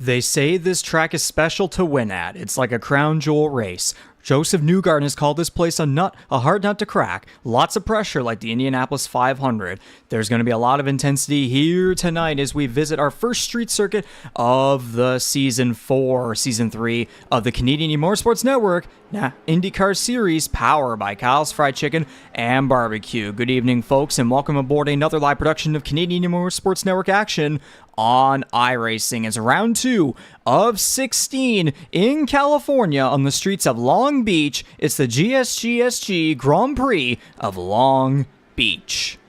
They say this track is special to win at. It's like a crown jewel race. Joseph Newgarden has called this place a hard nut to crack. Lots of pressure like the Indianapolis 500. There's going to be a lot of intensity here tonight as we visit our first street circuit of the Season 3 of the Canadian E-Motorsports Network, IndyCar Series, powered by Kyle's Fried Chicken and Barbecue. Good evening, folks, and welcome aboard another live production of Canadian E-Motorsports Network action on iRacing. It's round 2 of 16 in California on the streets of Long Beach. It's the GSGSG Grand Prix of Long Beach.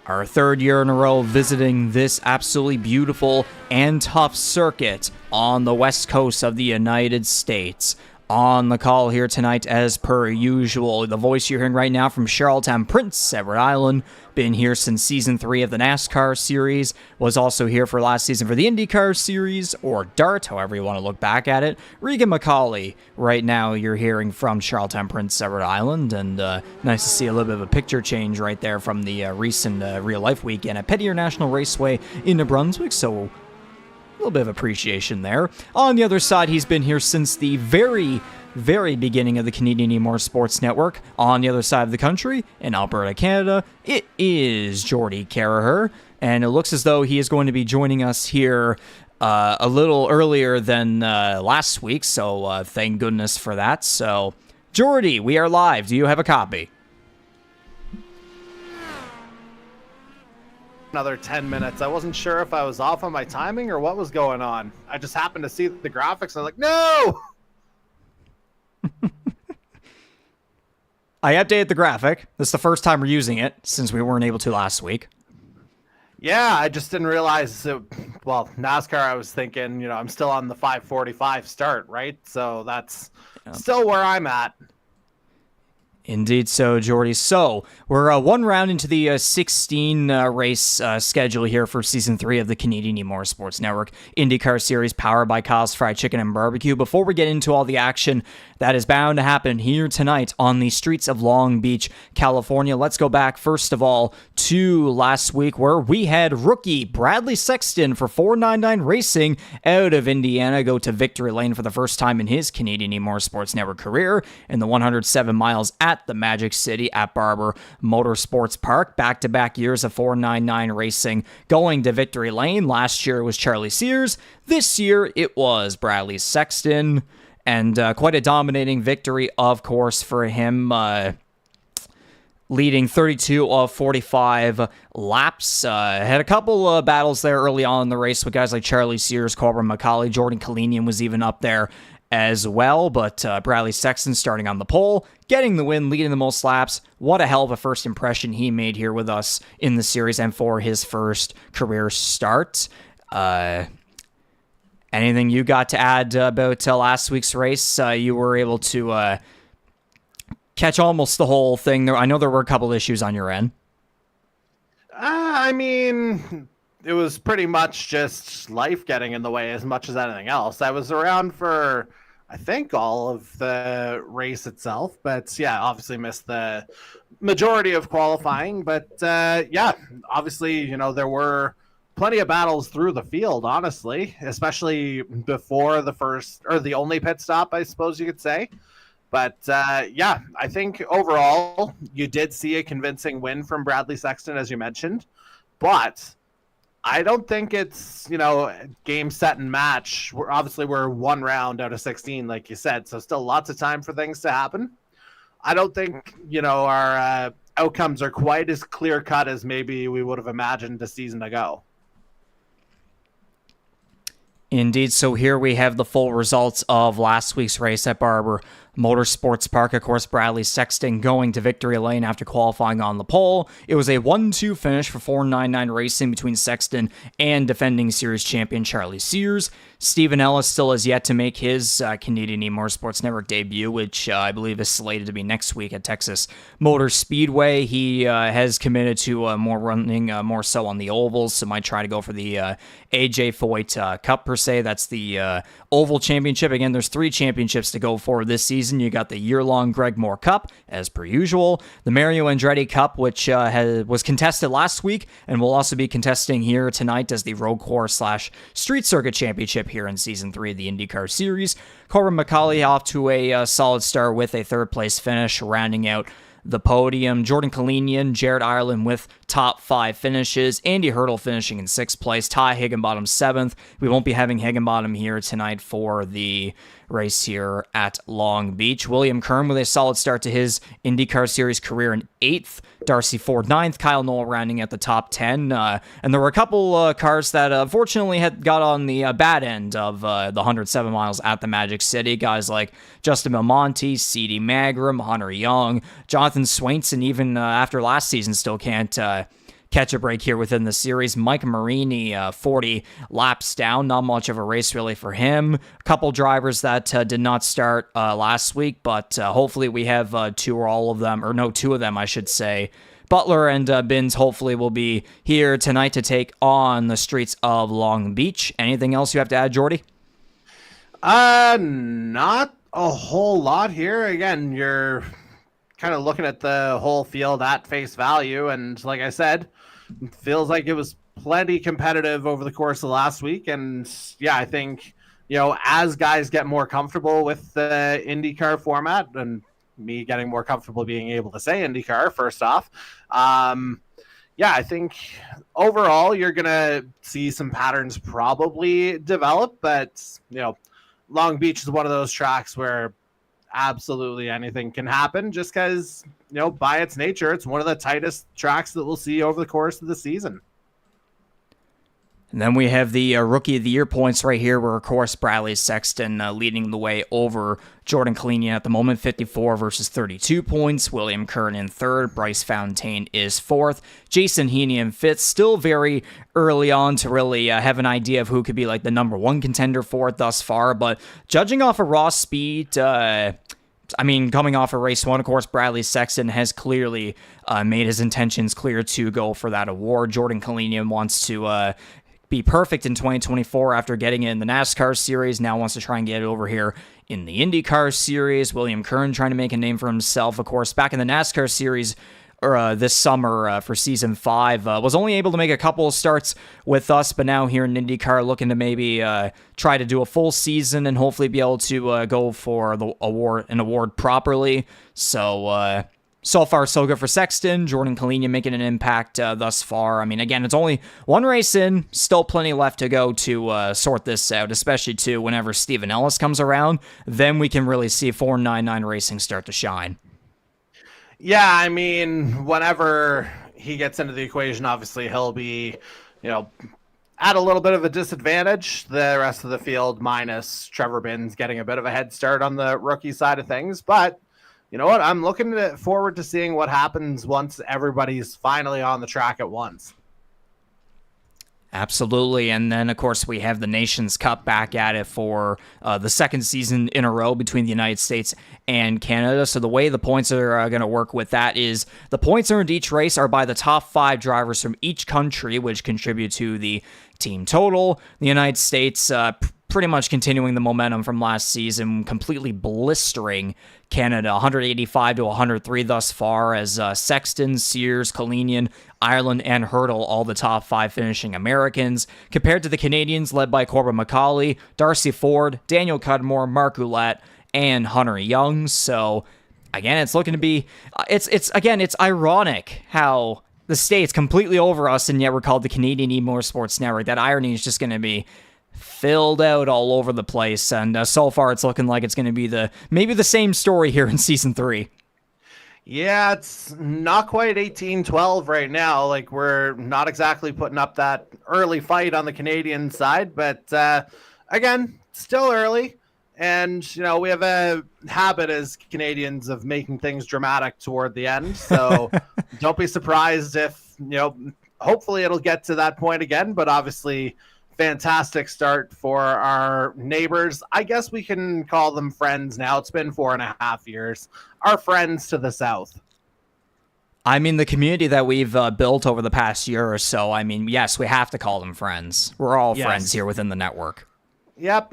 Our third year in a row visiting this absolutely beautiful and tough circuit on the west coast of the United States. On the call here tonight, as per usual, the voice you're hearing right now from Charlottetown, Prince Edward Island. Been here since Season 3 of the NASCAR Series. Was also here for last season for the IndyCar Series, or DART, however you want to look back at it. Regan McCauley, right now you're hearing from Charlottetown, Prince Edward Island. And nice to see a little bit of a picture change right there from the recent real-life weekend at Pettier National Raceway in New Brunswick. So a little bit of appreciation there. On the other side, he's been here since the very beginning of the Canadian E-Motorsports Network. On the other side of the country, in Alberta, Canada, it is Jordy Caraher, and it looks as though he is going to be joining us here a little earlier than last week, so thank goodness for that. So, Jordy, we are live. Do you have a copy? Another 10 minutes. I wasn't sure if I was off on my timing or what was going on. I just happened to see the graphics. I was like, no! I updated the graphic. This is the first time we're using it since we weren't able to last week. Yeah, I just didn't realize well, NASCAR, I was thinking, I'm still on the 5:45 start, right? So that's still where I'm at. Indeed so, Jordy. So, we're one round into the 16 race schedule here for Season 3 of the Canadian E-Motorsports Network IndyCar Series, powered by Kyle's Fried Chicken and Barbecue. Before we get into all the action that is bound to happen here tonight on the streets of Long Beach, California, let's go back, first of all, to last week, where we had rookie Bradley Sexton for 499 Racing out of Indiana go to victory lane for the first time in his Canadian E-Motorsports Network career in the 107 miles at the Magic City at Barber Motorsports Park. Back-to-back years of 499 Racing going to victory lane. Last year it was Charlie Sears. This year it was Bradley Sexton. And quite a dominating victory, of course, for him. Leading 32 of 45 laps. Had a couple battles there early on in the race with guys like Charlie Sears, Corbin McCauley, Jordan Kalinian was even up there as well, but Bradley Sexton starting on the pole, getting the win, leading the most laps. What a hell of a first impression he made here with us in the series and for his first career start. Anything you got to add about last week's race? You were able to catch almost the whole thing. I know there were a couple issues on your end. I mean, it was pretty much just life getting in the way as much as anything else. I was around for, I think, all of the race itself, but yeah, obviously missed the majority of qualifying. But yeah, obviously, there were plenty of battles through the field, honestly, especially before the first, or the only pit stop, I suppose you could say. But yeah, I think overall you did see a convincing win from Bradley Sexton, as you mentioned, but I don't think it's, game, set, and match. We're one round out of 16, like you said, so still lots of time for things to happen. I don't think, our outcomes are quite as clear-cut as maybe we would have imagined a season ago. Indeed, so here we have the full results of last week's race at Barber Motorsports Park. Of course, Bradley Sexton going to victory lane after qualifying on the pole. It was a 1-2 finish for 499 Racing between Sexton and defending series champion Charlie Sears. Stephen Ellis still has yet to make his Canadian E-Motorsports Network debut, which I believe is slated to be next week at Texas Motor Speedway. He has committed to more running, more so on the ovals, so might try to go for the AJ Foyt Cup per se. That's the oval championship. Again, there's 3 championships to go for this season. season, you got the year-long Greg Moore Cup, as per usual, the Mario Andretti Cup, which was contested last week, and will also be contesting here tonight as the Road Course / Street Circuit Championship here in Season 3 of the IndyCar Series. Corbin McCauley off to a solid start with a third-place finish, rounding out the podium. Jordan Kalinian, Jared Ireland with top 5 finishes. Andy Hurdle finishing in 6th place. Ty Higginbottom 7th. We won't be having Higginbottom here tonight for the race here at Long Beach. William Kern with a solid start to his IndyCar Series career in 8th. Darcy Ford 9th. Kyle Knoll rounding at the top 10. And there were a couple cars that unfortunately had got on the bad end of the 107 miles at the Magic City. Guys like Justin Belmonte, C.D. Magram, Hunter Young, Jonathan Swainson, even after last season, still can't catch a break here within the series. Mike Marini, 40 laps down. Not much of a race really for him. A couple drivers that did not start last week, but hopefully we have two of them, I should say. Butler and Binns hopefully will be here tonight to take on the streets of Long Beach. Anything else you have to add, Jordy? Not a whole lot here. Again, you're kind of looking at the whole field at face value, and like I said, it feels like it was plenty competitive over the course of last week. And yeah, I think, as guys get more comfortable with the IndyCar format, and me getting more comfortable being able to say IndyCar first off, I think overall you're gonna see some patterns probably develop, but Long Beach is one of those tracks where absolutely anything can happen, just because by its nature it's one of the tightest tracks that we'll see over the course of the season. And then we have the Rookie of the Year points right here, where, of course, Bradley Sexton leading the way over Jordan Kalinian at the moment, 54 versus 32 points. William Kern in 3rd. Bryce Fontaine is 4th. Jason Heaney in 5th. Still very early on to really have an idea of who could be like the number 1 contender for it thus far. But judging off of raw speed, coming off of race 1, of course, Bradley Sexton has clearly made his intentions clear to go for that award. Jordan Kalinian wants to be perfect in 2024 after getting it in the NASCAR Series. Now wants to try and get it over here in the IndyCar Series. William Kern trying to make a name for himself, of course, back in the NASCAR Series this summer for Season 5. Was only able to make a couple of starts with us, but now here in IndyCar looking to maybe try to do a full season and hopefully be able to go for the award properly. So far, so good for Sexton. Jordan Kalinian making an impact thus far. Again, it's only one race in. Still plenty left to go to sort this out, especially too whenever Stephen Ellis comes around. Then we can really see 499 Racing start to shine. Yeah, whenever he gets into the equation, obviously he'll be, at a little bit of a disadvantage. The rest of the field, minus Trevor Binns, getting a bit of a head start on the rookie side of things. But you know what? I'm looking forward to seeing what happens once everybody's finally on the track at once. Absolutely. And then, of course, we have the Nations Cup back at it for the second season in a row between the United States and Canada. So the way the points are going to work with that is the points earned each race are by the top 5 drivers from each country, which contribute to the team total. The United States pretty much continuing the momentum from last season, completely blistering Canada, 185 to 103 thus far, as Sexton, Sears, Kalinian, Ireland, and Hurdle, all the top 5 finishing Americans, compared to the Canadians led by Corbin McCauley, Darcy Ford, Daniel Cudmore, Mark Ouellette, and Hunter Young. So again, it's looking to be, it's ironic how the States completely over us, and yet we're called the Canadian E-Motorsports Network. That irony is just going to be filled out all over the place, and so far it's looking like it's going to be maybe the same story here in Season 3. Yeah, it's not quite 18-12 right now. Like, we're not exactly putting up that early fight on the Canadian side, but again, still early. And, we have a habit as Canadians of making things dramatic toward the end. So don't be surprised if, hopefully it'll get to that point again, but obviously fantastic start for our neighbors. I guess we can call them friends now. It's been 4.5 years. Our friends to the south. The community that we've built over the past year or so, yes, we have to call them friends. We're all friends here within the network. Yep.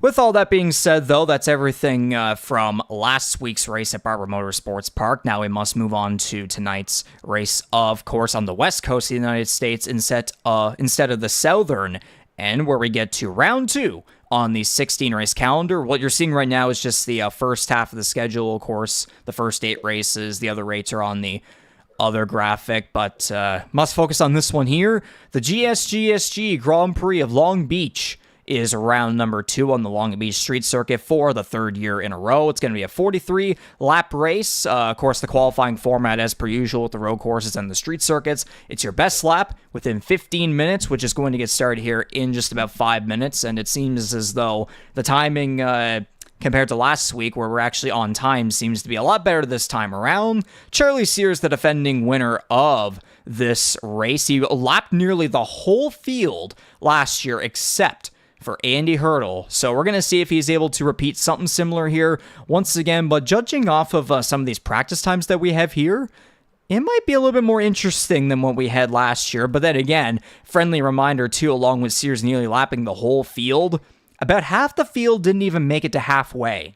With all that being said, though, that's everything from last week's race at Barber Motorsports Park. Now we must move on to tonight's race, of course, on the west coast of the United States instead of the southern end, where we get to round 2 on the 16-race calendar. What you're seeing right now is just the first half of the schedule, of course, the first 8 races. The other 8 are on the other graphic, but must focus on this one here. The GSGSG Grand Prix of Long Beach is round number 2 on the Long Beach Street Circuit for the 3rd year in a row. It's going to be a 43-lap race. Of course, the qualifying format, as per usual with the road courses and the street circuits, it's your best lap within 15 minutes, which is going to get started here in just about 5 minutes, and it seems as though the timing compared to last week, where we're actually on time, seems to be a lot better this time around. Charlie Sears, the defending winner of this race, he lapped nearly the whole field last year except for Andy Hurdle. So we're going to see if he's able to repeat something similar here once again. But judging off of some of these practice times that we have here, it might be a little bit more interesting than what we had last year. But then again, friendly reminder too, along with Sears nearly lapping the whole field, about half the field didn't even make it to halfway.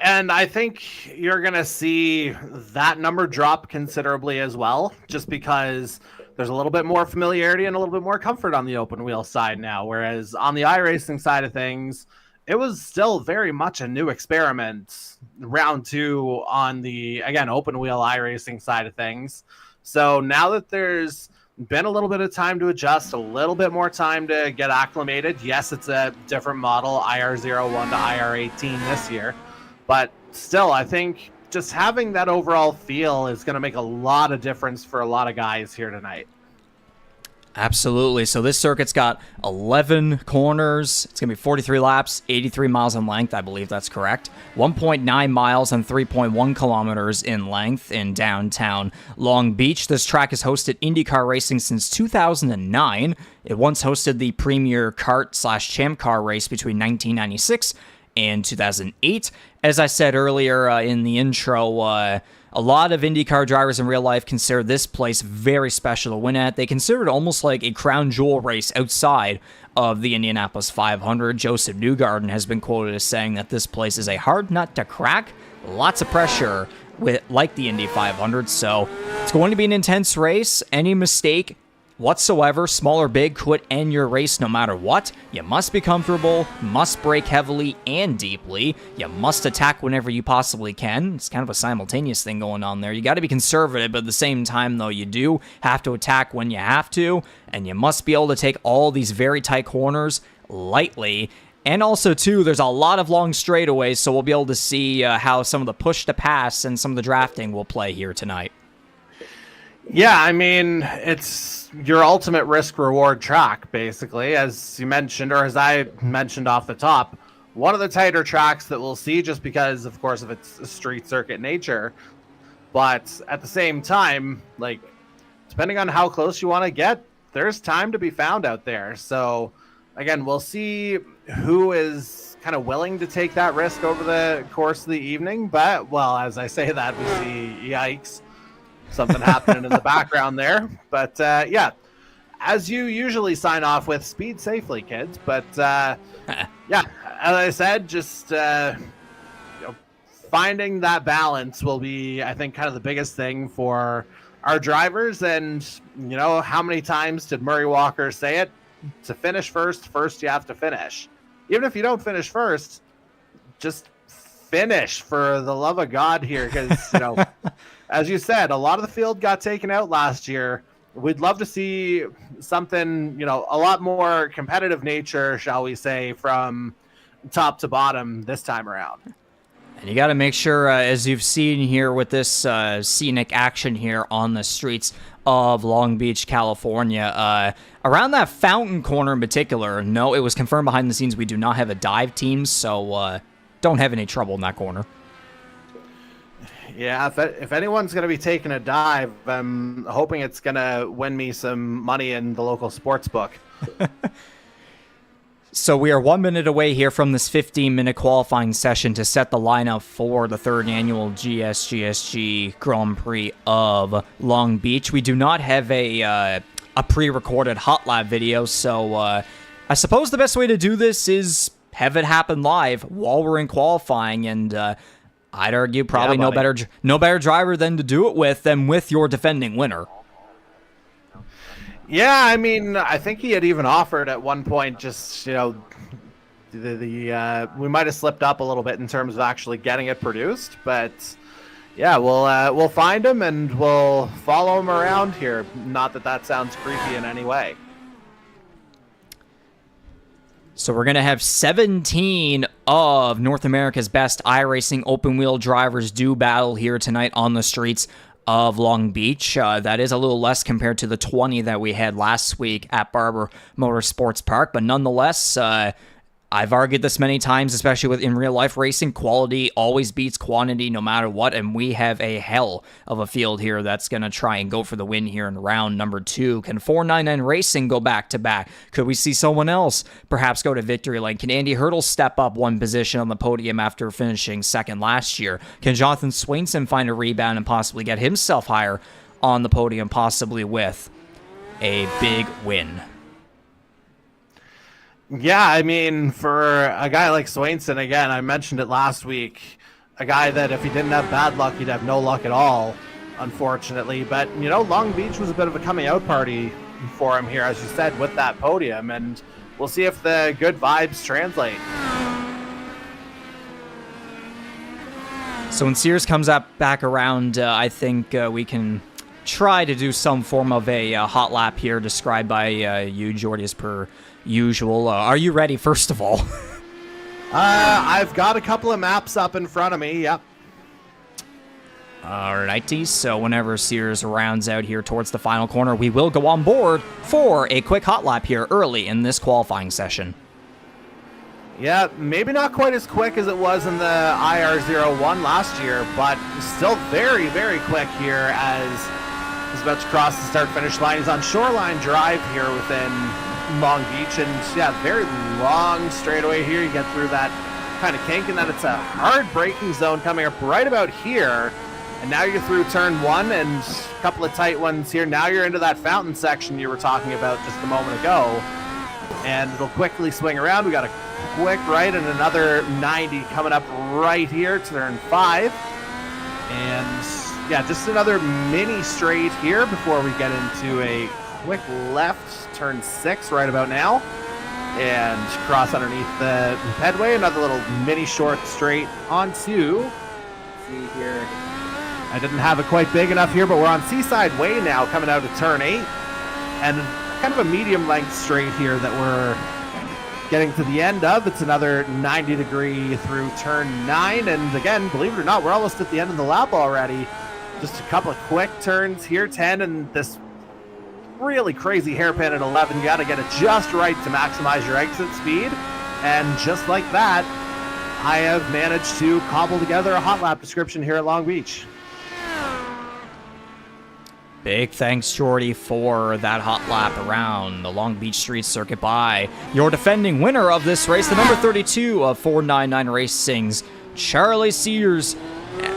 And I think you're going to see that number drop considerably as well, just because there's a little bit more familiarity and a little bit more comfort on the open wheel side now. Whereas on the iRacing side of things, it was still very much a new experiment. Round 2 on the, again, open wheel iRacing side of things. So now that there's been a little bit of time to adjust, a little bit more time to get acclimated. Yes, it's a different model, IR01 to IR18 this year. But still, I think just having that overall feel is going to make a lot of difference for a lot of guys here tonight. Absolutely. So this circuit's got 11 corners. It's going to be 43 laps, 83 miles in length. I believe that's correct. 1.9 miles and 3.1 kilometers in length in downtown Long Beach. This track has hosted IndyCar racing since 2009. It once hosted the Premier Kart/Champ Car race between 1996 and 2008. As I said earlier in the intro, a lot of IndyCar drivers in real life consider this place very special to win at. They consider it almost like a crown jewel race outside of the Indianapolis 500. Joseph Newgarden has been quoted as saying that this place is a hard nut to crack. Lots of pressure like the Indy 500, so it's going to be an intense race. Any mistake whatsoever, small or big, could end your race no matter what. You must be comfortable, must brake heavily and deeply. You must attack whenever you possibly can. It's kind of a simultaneous thing going on there. You got to be conservative, but at the same time, though, you do have to attack when you have to, and you must be able to take all these very tight corners lightly. And also, too, there's a lot of long straightaways, so we'll be able to see how some of the push to pass and some of the drafting will play here tonight. Yeah, I mean, it's your ultimate risk-reward track, basically, as you mentioned, or as I mentioned off the top. One of the tighter tracks that we'll see just because, of course, of its street circuit nature. But at the same time, like, depending on how close you want to get, there's time to be found out there. So, again, we'll see who is kind of willing to take that risk over the course of the evening. But, well, as I say that, we see, yikes, something happening in the background there. But yeah, as you usually sign off with, speed safely, kids. But yeah, as I said, just finding that balance will be, I think, kind of the biggest thing for our drivers. And how many times did Murray Walker say it? To finish first you have to finish. Even if you don't finish first, just finish, for the love of God here, because as you said, a lot of the field got taken out last year. We'd love to see something, a lot more competitive nature, shall we say, from top to bottom this time around. And you got to make sure, as you've seen here with this scenic action here on the streets of Long Beach, California, around that fountain corner in particular, no, it was confirmed behind the scenes we do not have a dive team, so don't have any trouble in that corner. Yeah, if anyone's going to be taking a dive, I'm hoping it's going to win me some money in the local sports book. So we are 1 minute away here from this 15-minute qualifying session to set the lineup for the 3rd annual GSGSG Grand Prix of Long Beach. We do not have a pre-recorded hot lap video, so I suppose the best way to do this is have it happen live while we're in qualifying, and I'd argue probably no better driver than to do it than with your defending winner. Yeah, I mean, I think he had even offered at one point, just, we might have slipped up a little bit in terms of actually getting it produced, but yeah, we'll find him and we'll follow him around here. Not that sounds creepy in any way. So we're going to have 17 of North America's best iRacing open-wheel drivers do battle here tonight on the streets of Long Beach. That is a little less compared to the 20 that we had last week at Barber Motorsports Park, but nonetheless, I've argued this many times, especially in real life racing, quality always beats quantity no matter what, and we have a hell of a field here that's going to try and go for the win here in round number 2. Can 499 Racing go back-to-back? Could we see someone else perhaps go to victory lane? Can Andy Hurdle step up one position on the podium after finishing second last year? Can Jonathan Swainson find a rebound and possibly get himself higher on the podium, possibly with a big win? Yeah, I mean, for a guy like Swainson, again, I mentioned it last week, a guy that if he didn't have bad luck, he'd have no luck at all, unfortunately. But, Long Beach was a bit of a coming out party for him here, as you said, with that podium, and we'll see if the good vibes translate. So when Sears comes back around, I think we can try to do some form of a hot lap here, described by you, Jordy, as per usual. Are you ready, first of all? I've got a couple of maps up in front of me, yep. Alrighty, so whenever Sears rounds out here towards the final corner, we will go on board for a quick hot lap here early in this qualifying session. Yeah, maybe not quite as quick as it was in the IR01 last year, but still very, very quick here as he's about to cross the start-finish line. He's on Shoreline Drive here within Long Beach, and yeah, very long straightaway here. You get through that kind of kink, and then it's a hard braking zone coming up right about here, and now you're through turn 1 and a couple of tight ones here. Now you're into that fountain section you were talking about just a moment ago, and it'll quickly swing around. We got a quick right and another 90 coming up right here to turn 5, and yeah, just another mini straight here before we get into a quick left, turn 6 right about now, and cross underneath the headway. Another little mini short straight onto, let's see here, I didn't have it quite big enough here, but we're on Seaside Way now coming out of turn 8, and kind of a medium length straight here that we're getting to the end of. It's another 90 degree through turn 9, and again, believe it or not, we're almost at the end of the lap already. Just a couple of quick turns here, 10, and this really crazy hairpin at 11. You got to get it just right to maximize your exit speed, and just like that, I have managed to cobble together a hot lap description here at Long Beach. Big thanks, Jordy, for that hot lap around the Long Beach Street Circuit by your defending winner of this race, the number 32 of 499 Racing's Charlie Sears.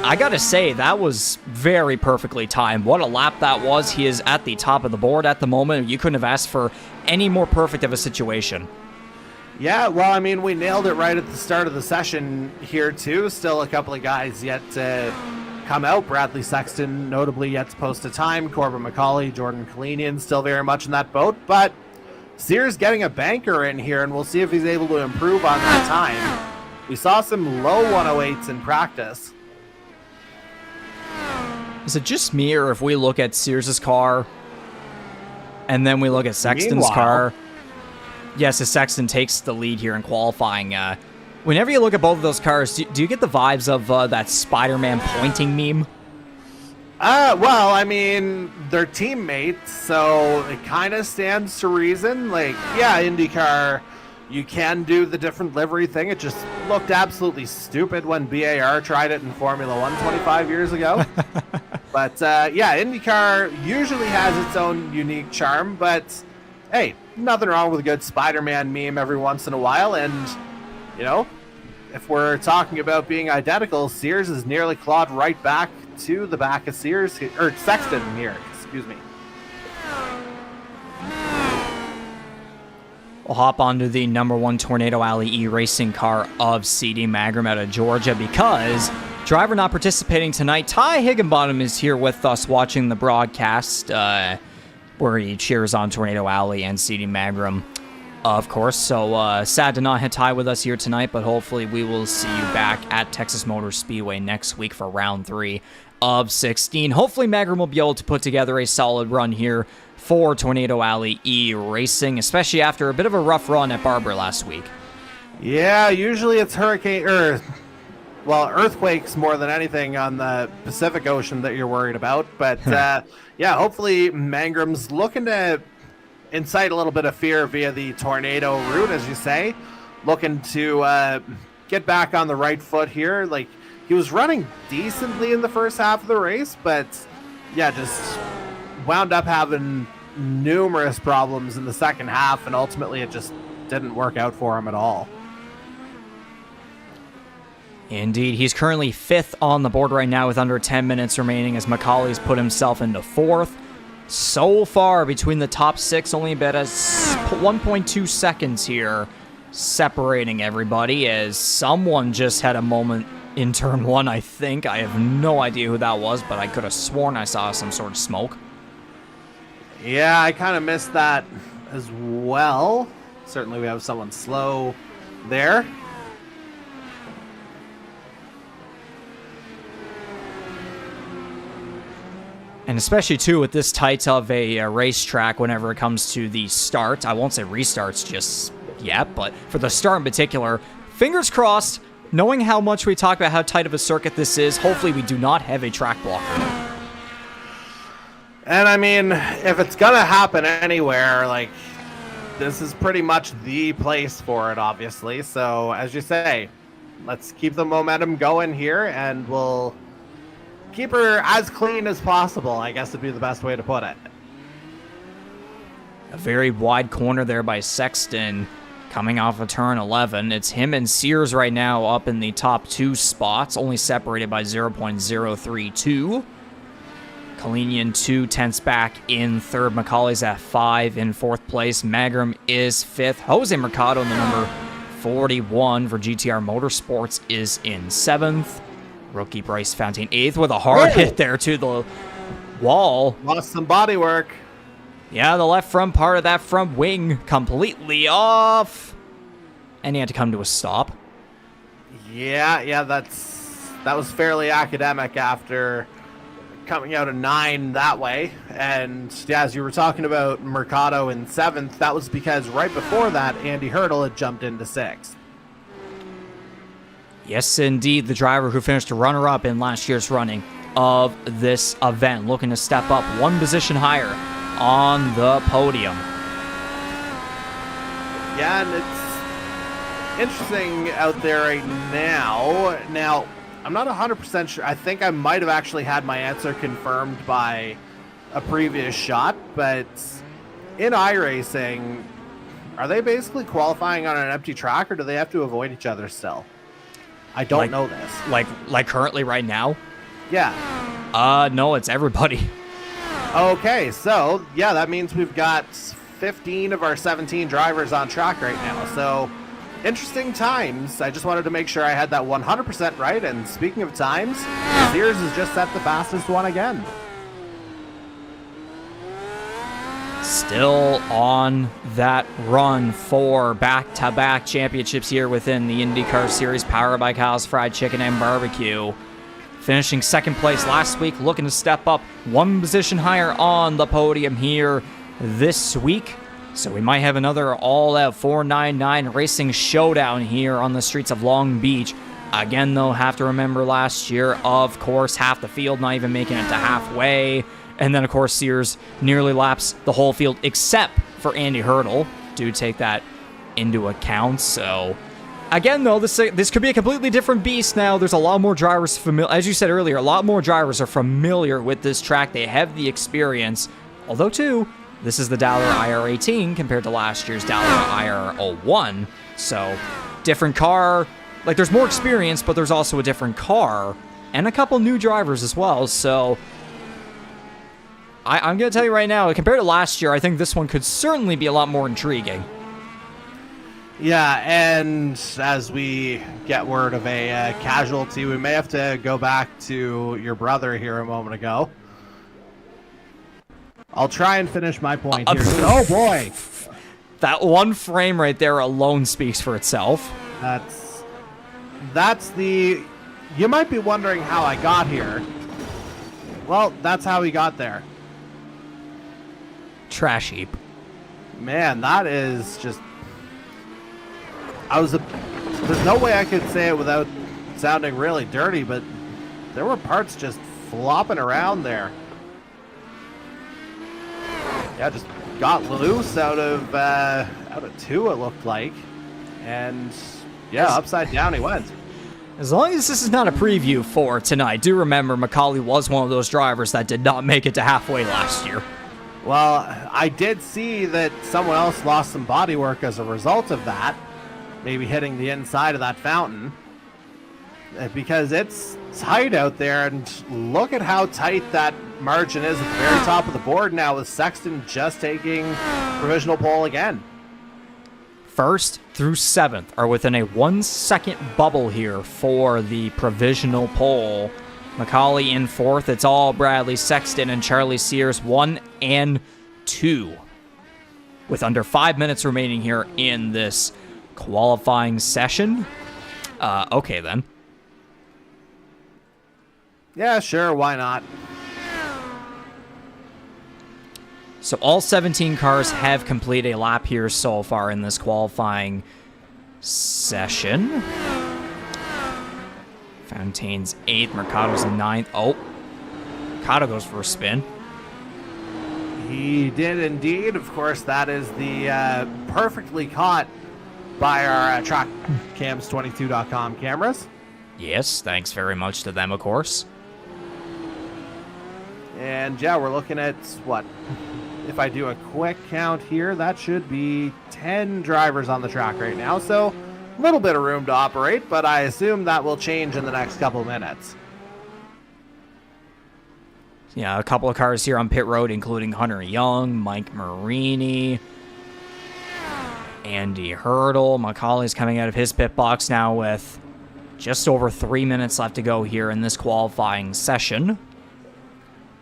I gotta say, that was very perfectly timed. What a lap that was. He is at the top of the board at the moment. You couldn't have asked for any more perfect of a situation. Yeah, well, I mean, we nailed it right at the start of the session here, too. Still a couple of guys yet to come out. Bradley Sexton, notably, yet to post a time. Corbin McCauley, Jordan Kalinian, still very much in that boat. But Sears getting a banker in here, and we'll see if he's able to improve on that time. We saw some low 108s in practice. Is it just me, or if we look at Sears' car and then we look at Sexton's car? Yes, as Sexton takes the lead here in qualifying. Whenever you look at both of those cars, do you get the vibes of that Spider-Man pointing meme? Well, I mean, they're teammates, so it kind of stands to reason. Like, yeah, IndyCar, you can do the different livery thing. It just looked absolutely stupid when BAR tried it in Formula 1 25 years ago. But, yeah, IndyCar usually has its own unique charm, but, hey, nothing wrong with a good Spider-Man meme every once in a while. And, you know, if we're talking about being identical, Sears is nearly clawed right back to the back of Sears, or Sexton here, excuse me. We'll hop onto the #1 Tornado Alley E-Racing car of CD Magram out of Georgia because driver not participating tonight, Ty Higginbottom, is here with us watching the broadcast where he cheers on Tornado Alley and CD Magram, of course. So sad to not have Ty with us here tonight, but hopefully we will see you back at Texas Motor Speedway next week for round 3 of 16. Hopefully Magram will be able to put together a solid run here for Tornado Alley E-Racing, especially after a bit of a rough run at Barber last week. Yeah, usually it's earthquakes more than anything on the Pacific Ocean that you're worried about. But yeah, hopefully Mangram's looking to incite a little bit of fear via the tornado route, as you say, looking to get back on the right foot here. Like, he was running decently in the first half of the race, but yeah, just wound up having numerous problems in the second half, and ultimately it just didn't work out for him at all. Indeed, he's currently 5th on the board right now with under 10 minutes remaining as Macaulay's put himself into 4th. So far, between the top 6, only about 1.2 seconds here separating everybody, as someone just had a moment in turn 1, I think. I have no idea who that was, but I could have sworn I saw some sort of smoke. Yeah, I kind of missed that as well. Certainly we have someone slow there. And especially, too, with this tight of a racetrack whenever it comes to the start. I won't say restarts just yet, but for the start in particular, fingers crossed, knowing how much we talk about how tight of a circuit this is, hopefully we do not have a track blocker. And I mean, if it's gonna happen anywhere, like, this is pretty much the place for it, obviously. So, as you say, let's keep the momentum going here, and we'll keep her as clean as possible, I guess would be the best way to put it. A very wide corner there by Sexton coming off of turn 11. It's him and Sears right now up in the top 2 spots, only separated by 0.032. Kalinian 2/10ths back in 3rd. Macaulay's at 5 in 4th place. Magram is 5th. Jose Mercado in the number 41 for GTR Motorsports is in 7th. Rookie Bryce Fountain 8th with a hard hit there to the wall. Lost some body work. Yeah, the left front part of that front wing completely off. And he had to come to a stop. Yeah, that was fairly academic after coming out of 9 that way. And yeah, as you were talking about Mercado in 7th, that was because right before that, Andy Hurdle had jumped into 6th. Yes, indeed, the driver who finished runner-up in last year's running of this event, looking to step up 1 position higher on the podium. Yeah, and it's interesting out there right now. Now, I'm not 100% sure. I think I might have actually had my answer confirmed by a previous shot, but in iRacing, are they basically qualifying on an empty track, or do they have to avoid each other still? I don't know this. Like currently right now? Yeah. No, it's everybody. Okay, so yeah, that means we've got 15 of our 17 drivers on track right now. So interesting times. I just wanted to make sure I had that 100% right. And speaking of times, Sears has just set the fastest one again. Still on that run for back-to-back championships here within the IndyCar Series, powered by Kyle's Fried Chicken and Barbecue. Finishing 2nd place last week, looking to step up 1 position higher on the podium here this week. So we might have another all-out 499 racing showdown here on the streets of Long Beach. Again, though, have to remember last year, of course, half the field not even making it to halfway. And then, of course, Sears nearly laps the whole field except for Andy Hurdle. Do take that into account. So, again, though, this could be a completely different beast now. There's a lot more drivers familiar. As you said earlier, a lot more drivers are familiar with this track. They have the experience. Although, too, this is the Dallin IR18 compared to last year's Dallin IR01. So, different car. Like, there's more experience, but there's also a different car. And a couple new drivers as well. So, I'm going to tell you right now, compared to last year, I think this one could certainly be a lot more intriguing. Yeah, and as we get word of a casualty, we may have to go back to your brother here a moment ago. I'll try and finish my point here. Oh, boy. That one frame right there alone speaks for itself. That's the... You might be wondering how I got here. Well, that's how he got there. Trash heap. Man, that is just... There's no way I could say it without sounding really dirty, but there were parts just flopping around there. Yeah, just got loose out of two, it looked like. And yeah, upside down he went. As long as this is not a preview for tonight, do remember Macaulay was one of those drivers that did not make it to halfway last year. Well, I did see that someone else lost some bodywork as a result of that. Maybe hitting the inside of that fountain. Because it's tight out there, and look at how tight that margin is at the very top of the board now, with Sexton just taking provisional pole again. First through seventh are within a 1 second bubble here for the provisional pole. Macaulay in fourth. It's all Bradley Sexton and Charlie Sears 1 and 2. With under 5 minutes remaining here in this qualifying session. Okay then. Yeah, sure, why not? So all 17 cars have completed a lap here so far in this qualifying session. Fontaine's 8th, Mercado's 9th. Oh, Mercado goes for a spin. He did indeed. Of course, that is the perfectly caught by our TrackCams22.com cameras. Yes, thanks very much to them, of course. And yeah, we're looking at, what, if I do a quick count here, that should be 10 drivers on the track right now. So a little bit of room to operate, but I assume that will change in the next couple minutes. Yeah, a couple of cars here on pit road, including Hunter Young, Mike Marini, Andy Hurdle. Macaulay's coming out of his pit box now with just over 3 minutes left to go here in this qualifying session.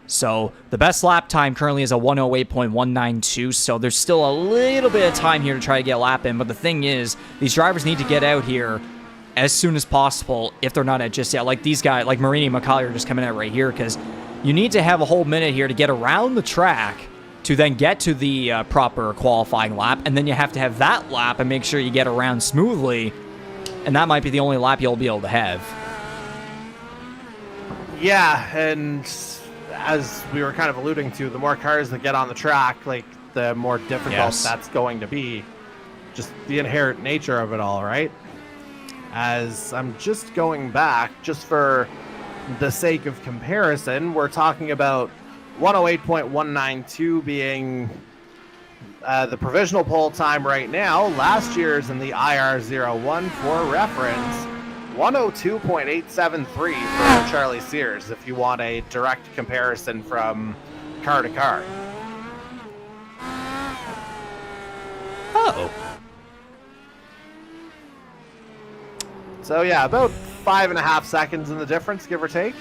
So the best lap time currently is a 108.192, so there's still a little bit of time here to try to get a lap in. But the thing is, these drivers need to get out here as soon as possible if they're not at just yet. Like these guys, like Marini and Macaulay are just coming out right here because you need to have a whole minute here to get around the track to then get to the proper qualifying lap, and then you have to have that lap and make sure you get around smoothly, and that might be the only lap you'll be able to have. Yeah, and as we were kind of alluding to, the more cars that get on the track, like the more difficult that's going to be. Just the inherent nature of it all, right? As I'm just going back, just for the sake of comparison, we're talking about 108.192 being the provisional pole time right now. Last year's in the IR01 for reference, 102.873 for Charlie Sears, if you want a direct comparison from car to car. Oh. So yeah, about 5.5 seconds in the difference, give or take.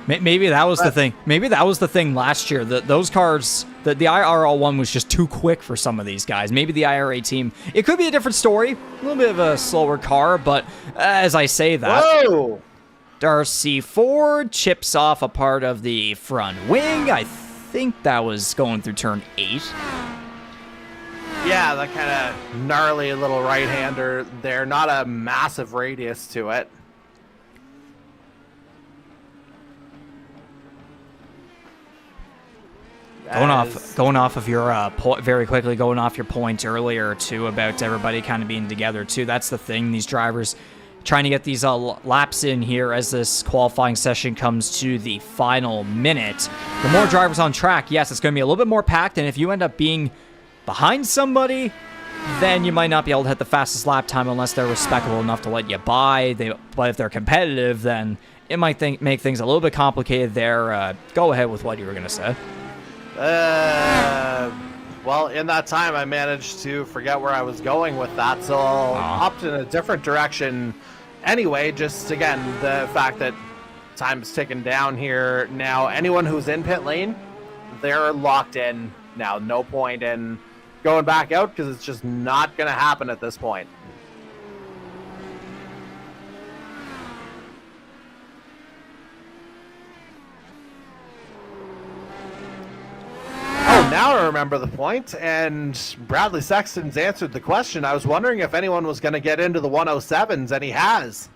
Maybe that was the thing. Maybe that was the thing last year. That those cars, the IRL one was just too quick for some of these guys. Maybe the IRA team, it could be a different story. A little bit of a slower car, but as I say that, whoa! Darcy Ford chips off a part of the front wing. I think that was going through turn 8. Yeah, that kind of gnarly little right-hander there. Not a massive radius to it. Going off of your very quickly going off your point earlier too about everybody kind of being together too. That's the thing. These drivers trying to get these laps in here as this qualifying session comes to the final minute. The more drivers on track, yes, it's going to be a little bit more packed. And if you end up being behind somebody, then you might not be able to hit the fastest lap time unless they're respectable enough to let you by. But if they're competitive, then it might make things a little bit complicated there. Go ahead with what you were going to say. Well, in that time, I managed to forget where I was going with that, so I'll opt in a different direction anyway. Just, again, the fact that time's ticking down here. Now, anyone who's in pit lane, they're locked in now. No point in going back out because it's just not going to happen at this point. Oh, now I remember the point, and Bradley Sexton's answered the question. I was wondering if anyone was going to get into the 107s, and he has.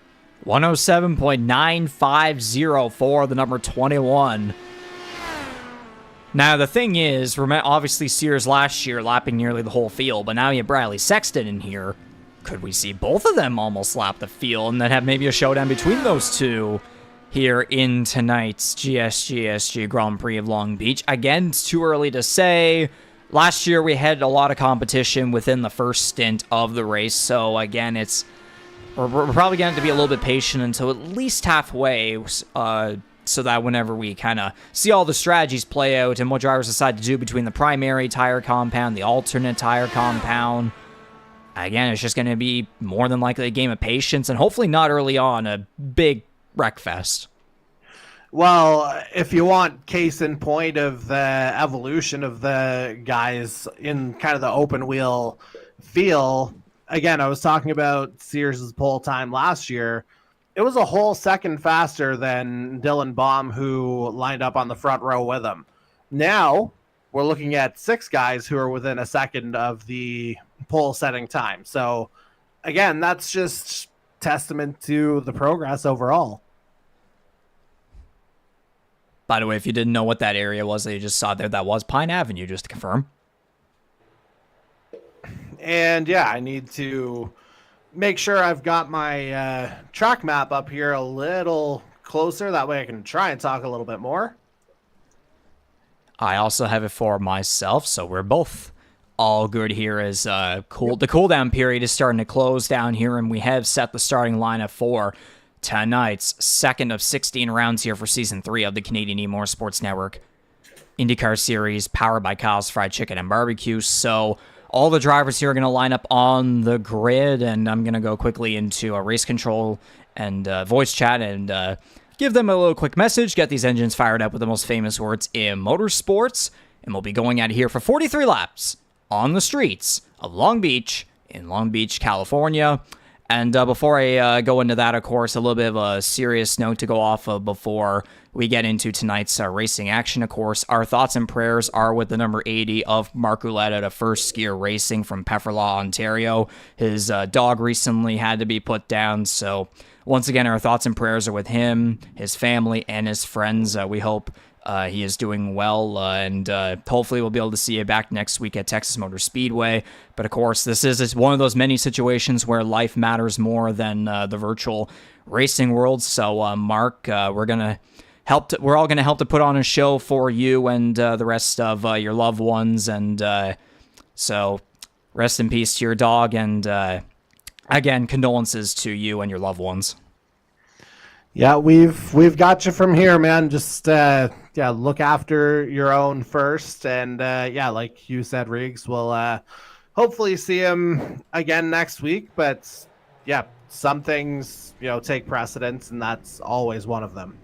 107.950 for the number 21. Now, the thing is, obviously Sears last year lapping nearly the whole field, but now you have Bradley Sexton in here. Could we see both of them almost lap the field and then have maybe a showdown between those two here in tonight's GSGSG Grand Prix of Long Beach? Again, it's too early to say. Last year we had a lot of competition within the first stint of the race, so again, we're probably going to have to be a little bit patient until at least halfway, so that whenever we kind of see all the strategies play out and what drivers decide to do between the primary tire compound, the alternate tire compound, again, it's just going to be more than likely a game of patience and hopefully not early on a big wreckfest. Well, if you want case in point of the evolution of the guys in kind of the open wheel feel, again, I was talking about Sears' pole time last year. It was a whole second faster than Dylan Baum, who lined up on the front row with him. Now we're looking at 6 guys who are within a second of the pole setting time. So again, that's just testament to the progress overall. By the way, if you didn't know what that area was that you just saw there, that was Pine Avenue, just to confirm. And yeah, I need to make sure I've got my track map up here a little closer. That way I can try and talk a little bit more. I also have it for myself, so we're both all good here as the cooldown period is starting to close down here, and we have set the starting lineup for tonight's second of 16 rounds here for Season 3 of the Canadian E-Motorsports Network IndyCar Series, powered by Kyle's Fried Chicken and Barbecue. So all the drivers here are going to line up on the grid, and I'm going to go quickly into a race control and voice chat and give them a little quick message, get these engines fired up with the most famous words in motorsports, and we'll be going at it here for 43 laps on the streets of Long Beach in Long Beach, California. And before I go into that, of course, a little bit of a serious note to go off of before we get into tonight's racing action. Of course, our thoughts and prayers are with the number 80 of Mark Roulette out of First Gear Racing from Pefferlaw, Ontario. His dog recently had to be put down, so once again, our thoughts and prayers are with him, his family, and his friends. We hope he is doing well, and hopefully we'll be able to see you back next week at Texas Motor Speedway. But of course, this is one of those many situations where life matters more than the virtual racing world. So, Mark, we're all gonna help to put on a show for you and the rest of your loved ones. And so, rest in peace to your dog, and again, condolences to you and your loved ones. Yeah, we've got you from here, man. Just look after your own first, and like you said, Riggs, we'll hopefully see him again next week. But yeah, some things take precedence, and that's always one of them.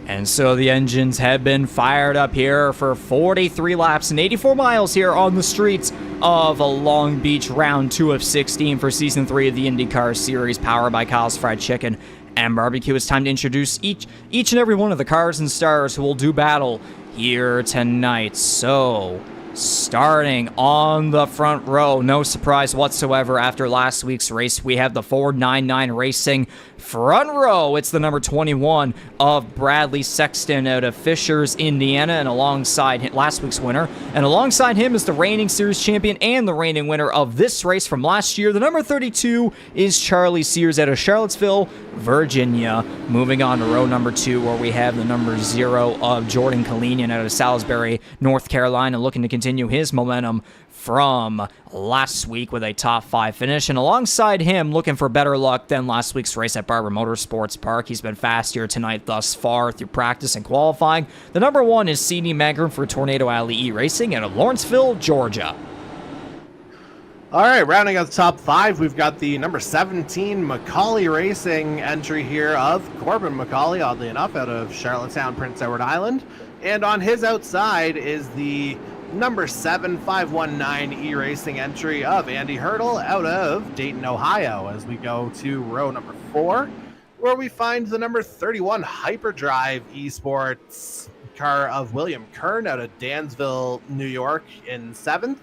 And so the engines have been fired up here for 43 laps and 84 miles here on the streets of Long Beach, round 2 of 16 for season 3 of the IndyCar Series, powered by Kyle's Fried Chicken and Barbecue. It's time to introduce each and every one of the cars and stars who will do battle here tonight. So, starting on the front row, no surprise whatsoever after last week's race, we have the Ford 99 Racing front row. It's the number 21 of Bradley Sexton out of Fishers, Indiana, and alongside last week's winner. And alongside him is the reigning series champion and the reigning winner of this race from last year. The number 32 is Charlie Sears out of Charlottesville, Virginia. Moving on to row number 2, where we have the number 0 of Jordan Kalinian out of Salisbury, North Carolina, looking to continue his momentum from last week with a top 5 finish. And alongside him, looking for better luck than last week's race at Barber Motorsports Park. He's been fast here tonight thus far through practice and qualifying. The number 1 is CD Magrum for Tornado Alley E-Racing out of Lawrenceville, Georgia. All right, rounding out the top 5, we've got the number 17 Macaulay Racing entry here of Corbin Macaulay, oddly enough, out of Charlottetown, Prince Edward Island. And on his outside is the number 7 519 E-Racing entry of Andy Hurdle out of Dayton, Ohio, as we go to row number 4, where we find the number 31 Hyperdrive Esports car of William Kern out of Dansville, New York in 7th.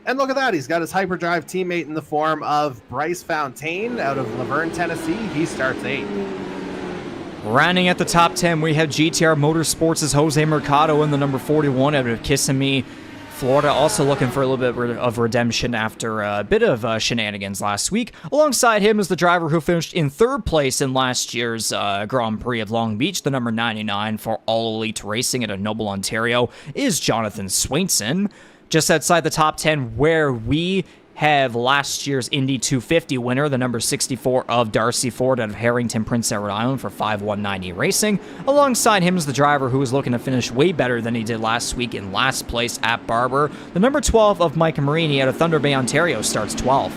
And look at that, he's got his Hyperdrive teammate in the form of Bryce Fontaine out of Laverne, Tennessee. He starts 8th. Rounding at the top 10, we have GTR Motorsports' Jose Mercado in the number 41 out of Kissimmee, Florida, also looking for a little bit of redemption after a bit of shenanigans last week. Alongside him is the driver who finished in 3rd place in last year's Grand Prix of Long Beach, the number 99 for All Elite Racing out of Noble, Ontario, is Jonathan Swainson. Just outside the top 10, where we have last year's Indy 250 winner, the number 64 of Darcy Ford out of Harrington, Prince Edward Island for 519 Racing. Alongside him is the driver who is looking to finish way better than he did last week in last place at Barber. The number 12 of Mike Marini out of Thunder Bay, Ontario starts 12th.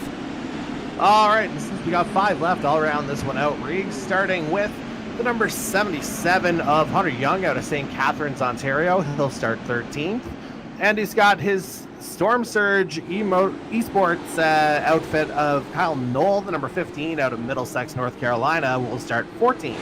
All right, since we got 5 left, I'll round this one out, Reegs, starting with the number 77 of Hunter Young out of St. Catharines, Ontario. He'll start 13th. And he's got his Storm Surge Esports outfit of Kyle Knoll, the number 15 out of Middlesex, North Carolina, will start 14th.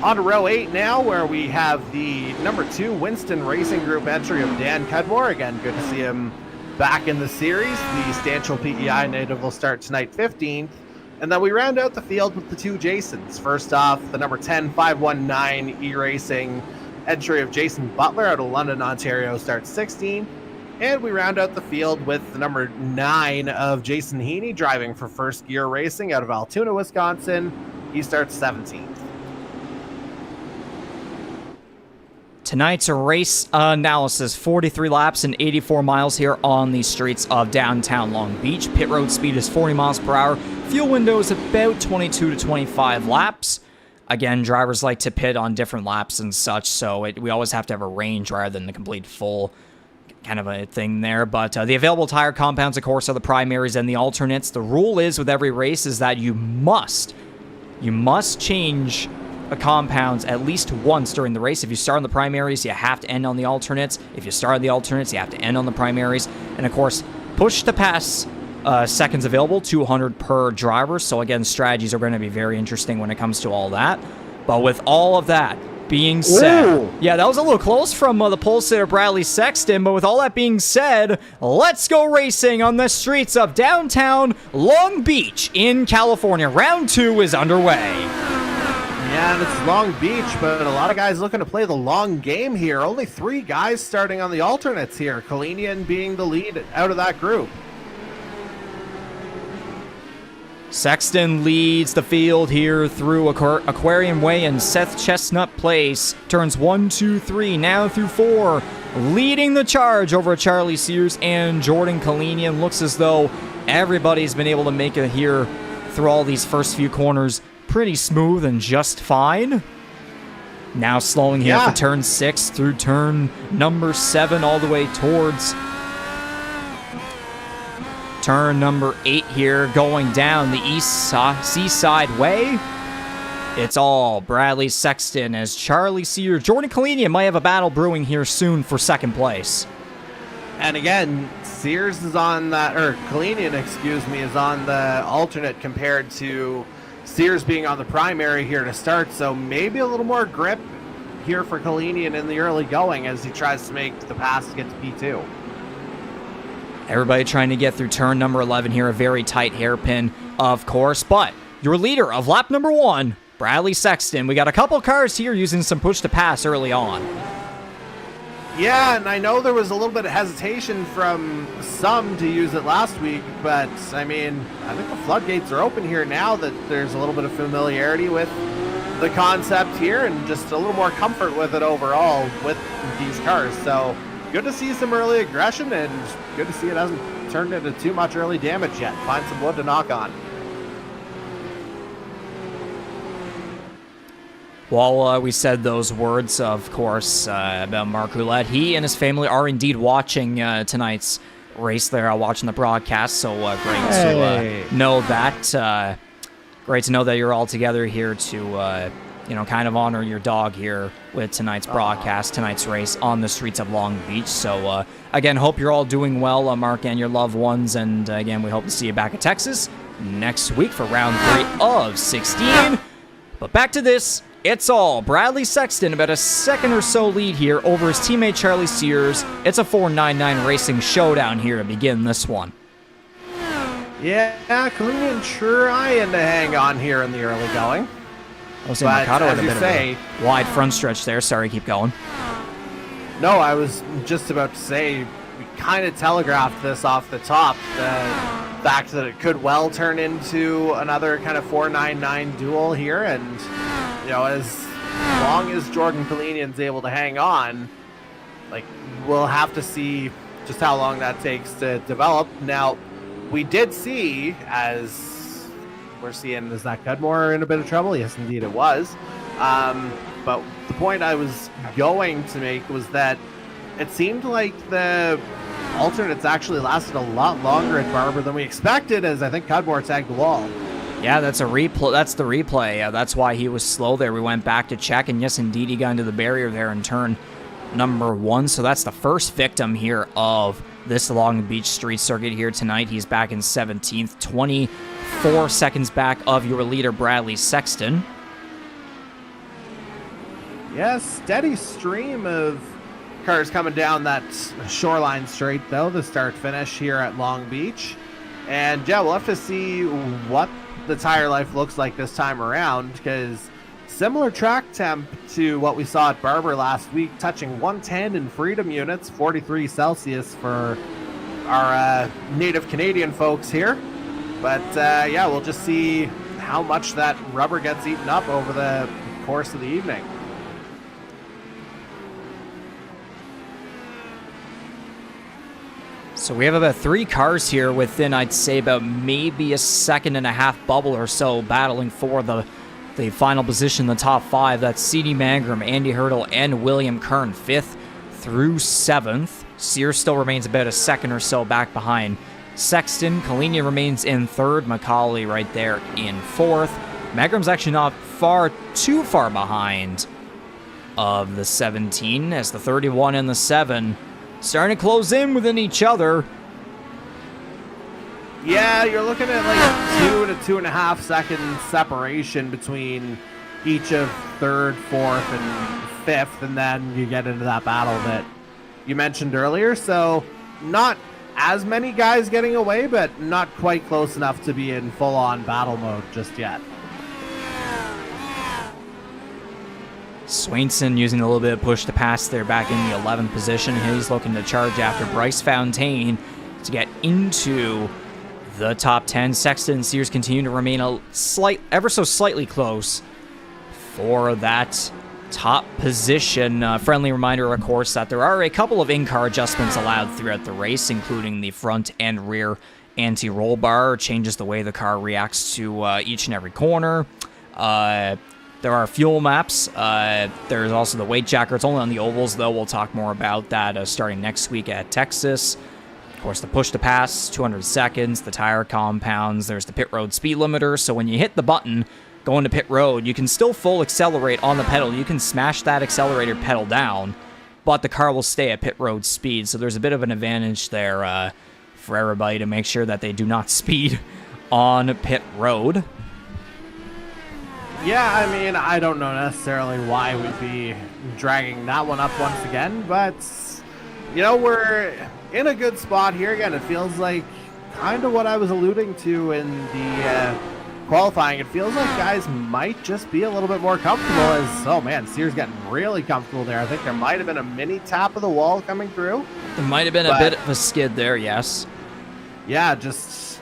On to row 8 now, where we have the number 2 Winston Racing Group entry of Dan Cudmore. Again, good to see him back in the series. The Stanchill PEI native will start tonight 15th. And then we round out the field with the 2 Jasons. First off, the number 10 519 E-Racing entry of Jason Butler out of London, Ontario starts 16th. And we round out the field with the number 9 of Jason Heaney, driving for First Gear Racing out of Altoona, Wisconsin. He starts 17th. Tonight's race analysis, 43 laps and 84 miles here on the streets of downtown Long Beach. Pit road speed is 40 miles per hour. Fuel window is about 22 to 25 laps. Again, drivers like to pit on different laps and such, so we always have to have a range rather than the complete full kind of a thing there. But the available tire compounds, of course, are the primaries and the alternates. The rule is with every race is that you must change compounds at least once during the race. If you start on the primaries, you have to end on the alternates. If you start on the alternates, you have to end on the primaries. And of course, push to pass seconds available, 200 per driver. So again, strategies are going to be very interesting when it comes to all that. But with all of that being said, yeah, that was a little close from the pole sitter Bradley Sexton. But with all that being said, let's go racing on the streets of downtown Long Beach in California. Round 2 is underway. Yeah, and it's Long Beach, but a lot of guys looking to play the long game here. Only 3 guys starting on the alternates here, Kalinian being the lead out of that group. Sexton leads the field here through Aquarium Way and Seth Chestnut Place. Turns 1, 2, 3, now through 4. Leading the charge over Charlie Sears and Jordan Kalinian. Looks as though everybody's been able to make it here through all these first few corners pretty smooth and just fine. Now slowing here for turn 6 through turn number 7 all the way towards turn number 8 here, going down the Seaside Way. It's all Bradley Sexton as Charlie Sears. Jordan Kalinian might have a battle brewing here soon for second place. And again, Sears is on that, or Kalinian, excuse me, is on the alternate compared to Sears being on the primary here to start. So maybe a little more grip here for Kalinian in the early going as he tries to make the pass to get to P2. Everybody trying to get through turn number 11 here. A very tight hairpin, of course. But your leader of lap number 1, Bradley Sexton. We got a couple cars here using some push to pass early on. Yeah, and I know there was a little bit of hesitation from some to use it last week, but I mean, I think the floodgates are open here now that there's a little bit of familiarity with the concept here and just a little more comfort with it overall with these cars. So good to see some early aggression and good to see it hasn't turned into too much early damage yet. Find some wood to knock on. While we said those words, of course, about Mark Roulette, he and his family are indeed watching tonight's race. They're watching the broadcast, so great to know that. Great to know that you're all together here to, kind of honor your dog here with tonight's broadcast, tonight's race on the streets of Long Beach. So, again, hope you're all doing well, Mark and your loved ones. And, again, we hope to see you back at Texas next week for round 3 of 16. But back to this. It's all Bradley Sexton, about a second or so lead here over his teammate Charlie Sears. It's a 4.99 racing showdown here to begin this one. Yeah, Kalinian trying to hang on here in the early going. Jose Mercado had a bit of a wide front stretch there. Sorry, keep going. No, I was just about to say, we kind of telegraphed this off the top. The fact that it could well turn into another kind of 4.99 duel here, and as long as Jordan Kalinian's able to hang on, we'll have to see just how long that takes to develop. Now, we did see, as we're seeing, is that Cudmore in a bit of trouble? Yes, indeed it was. But the point I was going to make was that it seemed like the alternates actually lasted a lot longer at Barber than we expected, as I think Cudmore tagged the wall. Yeah, that's a replay. That's the replay. That's why he was slow there. We went back to check, and yes, indeed, he got into the barrier there in turn number 1. So that's the first victim here of this Long Beach street circuit here tonight. He's back in 17th, 24 seconds back of your leader, Bradley Sexton. Yeah, steady stream of cars coming down that shoreline straight, though, the start-finish here at Long Beach. And, yeah, we'll have to see what the tire life looks like this time around, because similar track temp to what we saw at Barber last week, touching 110 in freedom units, 43 Celsius for our native Canadian folks here. But yeah, we'll just see how much that rubber gets eaten up over the course of the evening. So we have about 3 cars here within, I'd say, about maybe a second and a half bubble or so battling for the final position in the top 5. That's C.D. Mangrum, Andy Hurdle, and William Kern, 5th through 7th. Sears still remains about a second or so back behind Sexton. Kalinian remains in 3rd. Macaulay right there in 4th. Mangrum's actually not too far behind of the 17, as the 31 and the 7 starting to close in within each other. Yeah, you're looking at 2 to 2.5 second separation between each of 3rd, 4th, and 5th, and then you get into that battle that you mentioned earlier. So not as many guys getting away, but not quite close enough to be in full-on battle mode just yet. Swainson using a little bit of push to pass there back in the 11th position. He's looking to charge after Bryce Fontaine to get into the top 10. Sexton and Sears continue to remain ever so slightly close for that top position. Friendly reminder, of course, that there are a couple of in-car adjustments allowed throughout the race, including the front and rear anti-roll bar. Changes the way the car reacts to each and every corner. There are fuel maps. There's also the weight jacker. It's only on the ovals, though. We'll talk more about that starting next week at Texas. Of course, the push to pass, 200 seconds. The tire compounds. There's the pit road speed limiter. So when you hit the button going to pit road, you can still full accelerate on the pedal. You can smash that accelerator pedal down, but the car will stay at pit road speed. So there's a bit of an advantage there for everybody to make sure that they do not speed on pit road. Yeah, I mean, I don't know necessarily why we'd be dragging that one up once again, but, you know, we're in a good spot here. Again, it feels like kind of what I was alluding to in the qualifying. It feels like guys might just be a little bit more comfortable as, oh man, Sears getting really comfortable there. I think there might have been a mini tap of the wall coming through. There might have been a bit of a skid there, yes. Yeah, just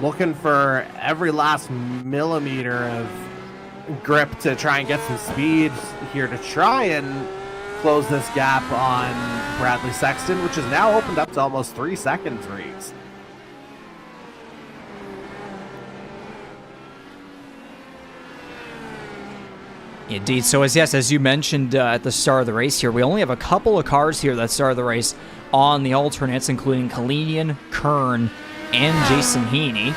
looking for every last millimeter of grip to try and get some speed here to try and close this gap on Bradley Sexton, which is now opened up to almost 3 seconds, Reeves. Indeed. So as you mentioned at the start of the race here, we only have a couple of cars here that started the race on the alternates, including Kalinian, Kern, and Jason Heaney.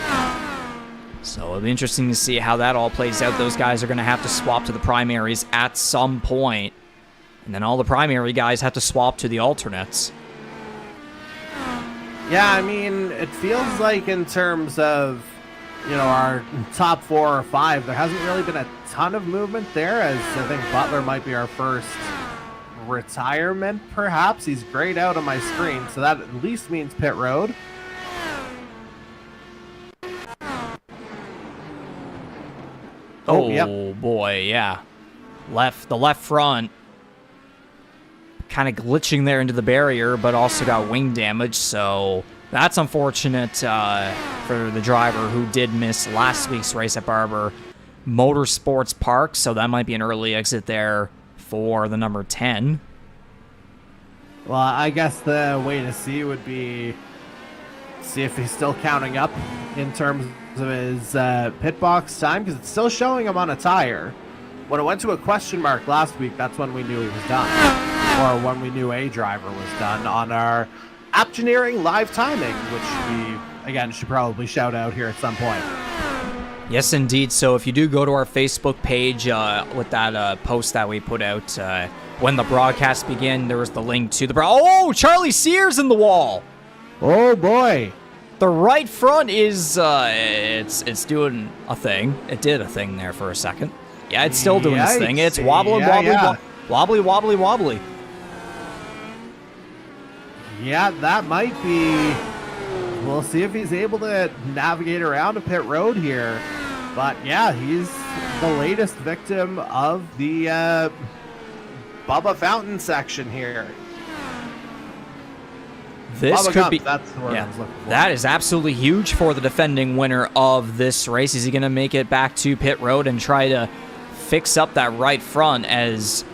So it'll be interesting to see how that all plays out. Those guys are going to have to swap to the primaries at some point, and then all the primary guys have to swap to the alternates. Yeah, I mean, it feels like in terms of, you know, our top 4 or 5, there hasn't really been a ton of movement there, as I think Butler might be our first retirement, perhaps. He's grayed out on my screen, so that at least means pit road. Oh, yep. Boy, yeah. The left front kind of glitching there into the barrier, but also got wing damage, so that's unfortunate for the driver who did miss last week's race at Barber Motorsports Park, so that might be an early exit there for the number 10. Well, I guess the way to see would be see if he's still counting up in terms of his pit box time, because it's still showing him on a tire. When it went to a question mark last week, that's when we knew he was done, or when we knew a driver was done on our Aptioneering live timing, which we, again, should probably shout out here at some point. Yes, indeed. So if you do go to our Facebook page with that post that we put out when the broadcast began, there was the link to the... Oh, Charlie Sears in the wall! Oh, boy. The right front is... it's doing a thing. It did a thing there for a second. Yeah, it's still doing its thing. It's wobbling, wobbly. Yeah, that might be... We'll see if he's able to navigate around a pit road here. But yeah, he's the latest victim of the Bubba Fountain section here. This Bubba could Cup, be... that's the word I was looking for. That is absolutely huge for the defending winner of this race. Is he going to make it back to pit road and try to fix up that right front as...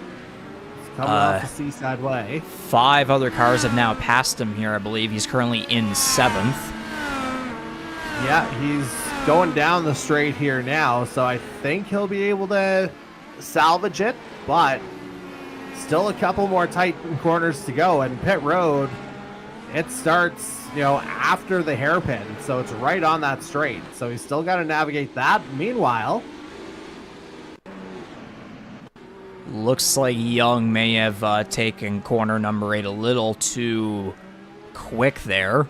Coming off the Seaside Way. 5 other cars have now passed him here, I believe. He's currently in 7th. Yeah, he's going down the straight here now, so I think he'll be able to salvage it, but still a couple more tight corners to go. And pit road, it starts, you know, after the hairpin, so it's right on that straight. So he's still got to navigate that. Meanwhile... Looks like Young may have taken corner number 8 a little too quick there.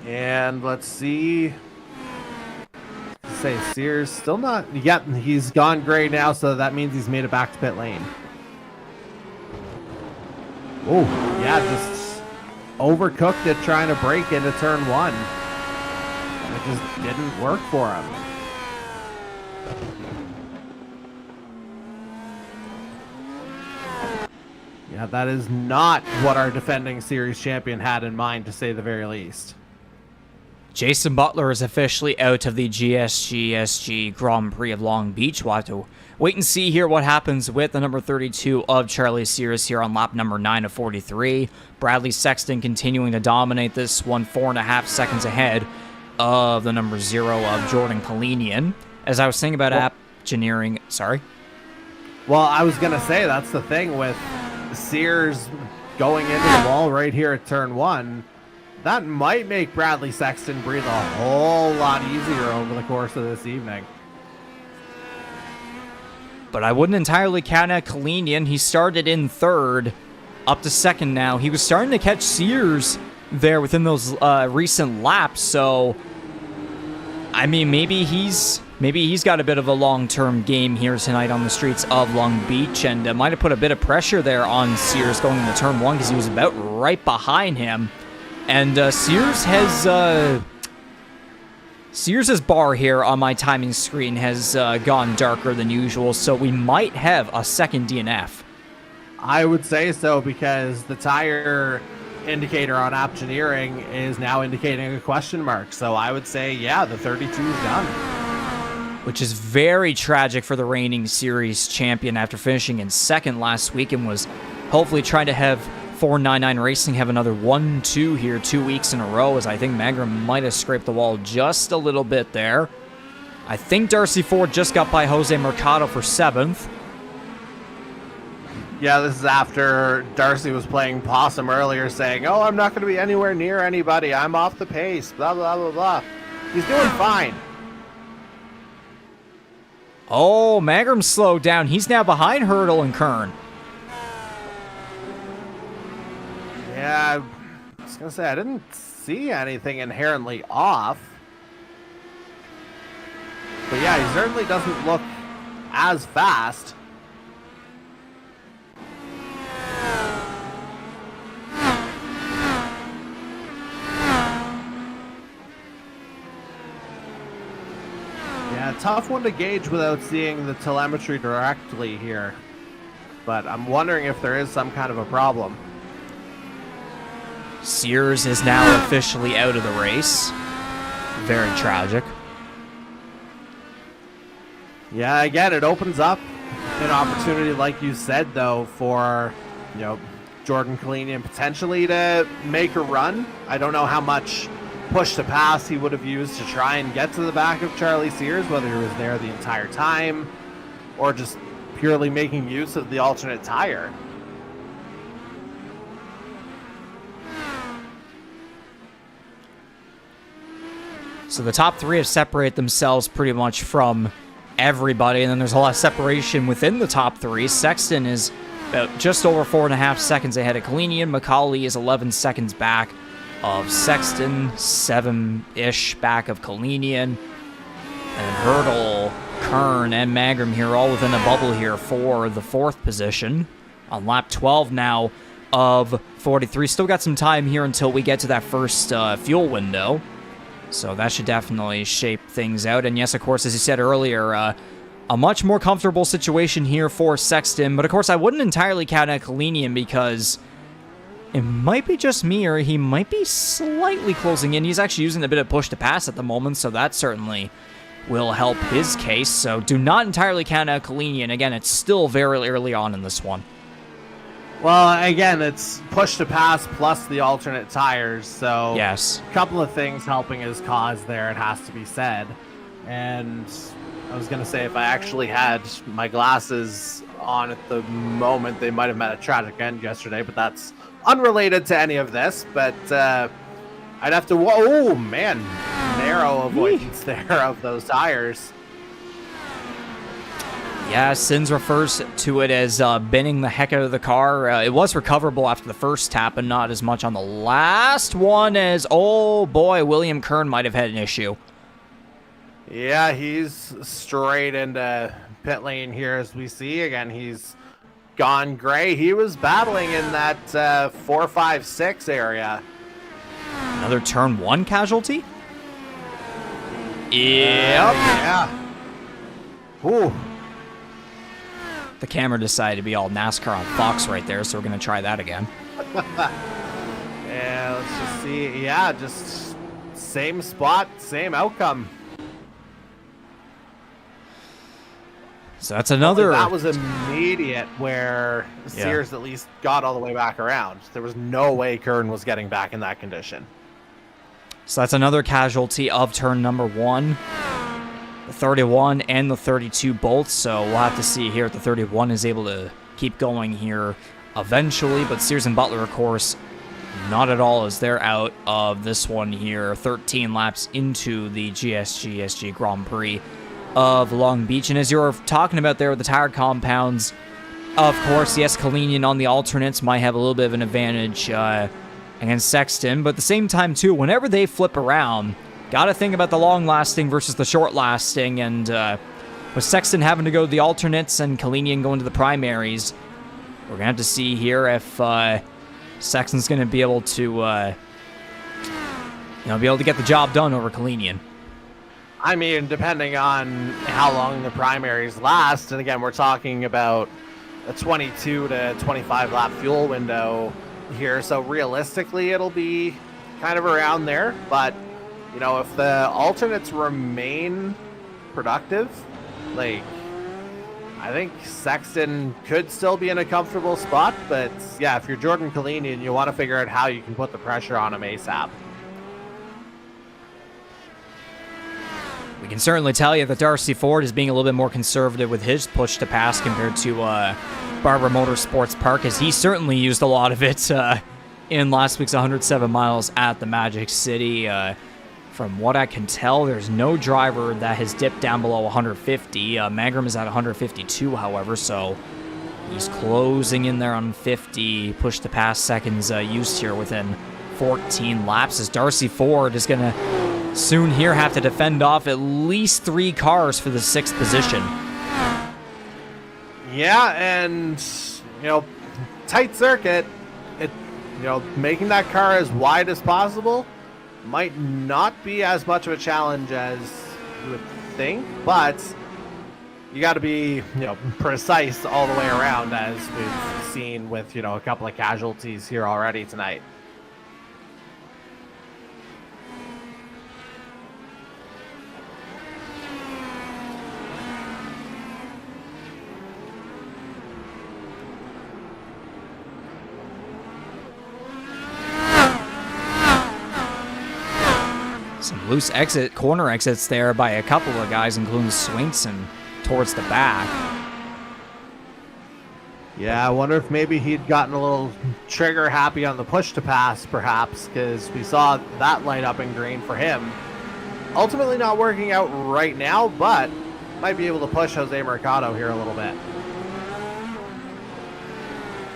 And let's see. Say Sears still not. Yep, he's gone gray now, so that means he's made it back to pit lane. Oh, yeah, just overcooked it trying to break into turn 1. And it just didn't work for him. Yeah, that is not what our defending series champion had in mind, to say the very least. Jason Butler is officially out of the GSGSG Grand Prix of Long Beach. We'll have to wait and see here what happens with the number 32 of Charlie Sears here on lap number 9 of 43. Bradley Sexton continuing to dominate this one, 4.5 seconds ahead of the number 0 of Jordan Kalinian. As I was saying about Aptioneering, sorry? Well, I was going to say, that's the thing with Sears going into the wall right here at turn 1. That might make Bradley Sexton breathe a whole lot easier over the course of this evening. But I wouldn't entirely count out Kalinian. He started in third, up to second now. He was starting to catch Sears there within those recent laps, so I mean, maybe he's got a bit of a long-term game here tonight on the streets of Long Beach, and might have put a bit of pressure there on Sears going into turn one because he was about right behind him. And Sears' bar here on my timing screen has gone darker than usual, so we might have a second DNF. I would say so, because the tire indicator on Optioneering is now indicating a question mark. So I would say, yeah, the 32 is done. Which is very tragic for the reigning series champion after finishing in second last week, and was hopefully trying to have 499 Racing have another 1-2 here 2 weeks in a row, as I think Magram might have scraped the wall just a little bit there. I think Darcy Ford just got by Jose Mercado for 7th. Yeah, this is after Darcy was playing possum earlier, saying, oh, I'm not going to be anywhere near anybody. I'm off the pace, blah, blah, blah, blah. He's doing fine. Oh, Magram slowed down. He's now behind Hurdle and Kern. Yeah, I was going to say, I didn't see anything inherently off. But yeah, he certainly doesn't look as fast. Yeah, tough one to gauge without seeing the telemetry directly here. But I'm wondering if there is some kind of a problem. Sears is now officially out of the race. Very tragic. Yeah, again, it opens up an opportunity, like you said, though, for, you know, Jordan Kalinian potentially to make a run. I don't know how much push to pass he would have used to try and get to the back of Charlie Sears, whether he was there the entire time or just purely making use of the alternate tire. So the top three have separated themselves pretty much from everybody, and then there's a lot of separation within the top three. Sexton is about just over 4.5 seconds ahead of Kalinian. McCauley is 11 seconds back of Sexton, 7-ish back of Kalinian. And Hurdle, Kern, and Magram here all within a bubble here for the 4th position. On lap 12 now of 43. Still got some time here until we get to that first fuel window. So that should definitely shape things out. And yes, of course, as you said earlier, a much more comfortable situation here for Sexton. But of course, I wouldn't entirely count out Kalinian because it might be just me, or he might be slightly closing in. He's actually using a bit of push to pass at the moment, so that certainly will help his case. So do not entirely count out Kalinian. Again, it's still very early on in this one. Well, again, it's push to pass plus the alternate tires, so yes, a couple of things helping his cause there, it has to be said. And I was going to say, if I actually had my glasses on at the moment, they might have met a tragic end yesterday, but that's unrelated to any of this. But I'd have to, oh man, narrow avoidance there of those tires. Yeah, Sins refers to it as bending the heck out of the car. It was recoverable after the first tap and not as much on the last one, as, oh boy, William Kern might have had an issue. Yeah, he's straight into pit lane here as we see. Again, he's gone gray. He was battling in that 4, 5, 6 area. Another turn 1 casualty? Yep. Yeah. Ooh. The camera decided to be all NASCAR on Fox right there, so we're going to try that again. Yeah, let's just see. Yeah, just same spot, same outcome. So that's another... That was immediate where Sears at least got all the way back around. There was no way Kern was getting back in that condition. So that's another casualty of turn number 1. The 31 and the 32 both, so we'll have to see here if the 31 is able to keep going here eventually. But Sears and Butler, of course, Not at all, as they're out of this one here, 13 laps into the GSGSG Grand Prix of Long Beach. And as you were talking about there with the tire compounds, of course, yes, Kalinian on the alternates might have a little bit of an advantage against Sexton, but at the same time, too, whenever they flip around, gotta think about the long-lasting versus the short-lasting, and with Sexton having to go to the alternates and Kalinian going to the primaries, we're gonna have to see here if Sexton's gonna be able to, be able to get the job done over Kalinian. I mean, depending on how long the primaries last, and again, we're talking about a 22 to 25 lap fuel window here, so realistically it'll be kind of around there, but if the alternates remain productive, like, I think Sexton could still be in a comfortable spot, but yeah, if you're Jordan Kalinian, you want to figure out how you can put the pressure on him ASAP. We can certainly tell you that Darcy Ford is being a little bit more conservative with his push to pass compared to Barber Motorsports Park, as he certainly used a lot of it in last week's 107 miles at the Magic City. From what I can tell, there's no driver that has dipped down below 150. Magram is at 152, however, so he's closing in there on 50 push to pass seconds used here within 14 laps, as Darcy Ford is going to soon here have to defend off at least 3 cars for the 6th position. Yeah, and tight circuit, making that car as wide as possible might not be as much of a challenge as you would think, but you got to be precise all the way around, as we've seen with a couple of casualties here already tonight. Some loose corner exits there by a couple of guys, including Swainson towards the back. Yeah, I wonder if maybe he'd gotten a little trigger happy on the push to pass, perhaps, because we saw that light up in green for him. Ultimately not working out right now, but might be able to push Jose Mercado here a little bit.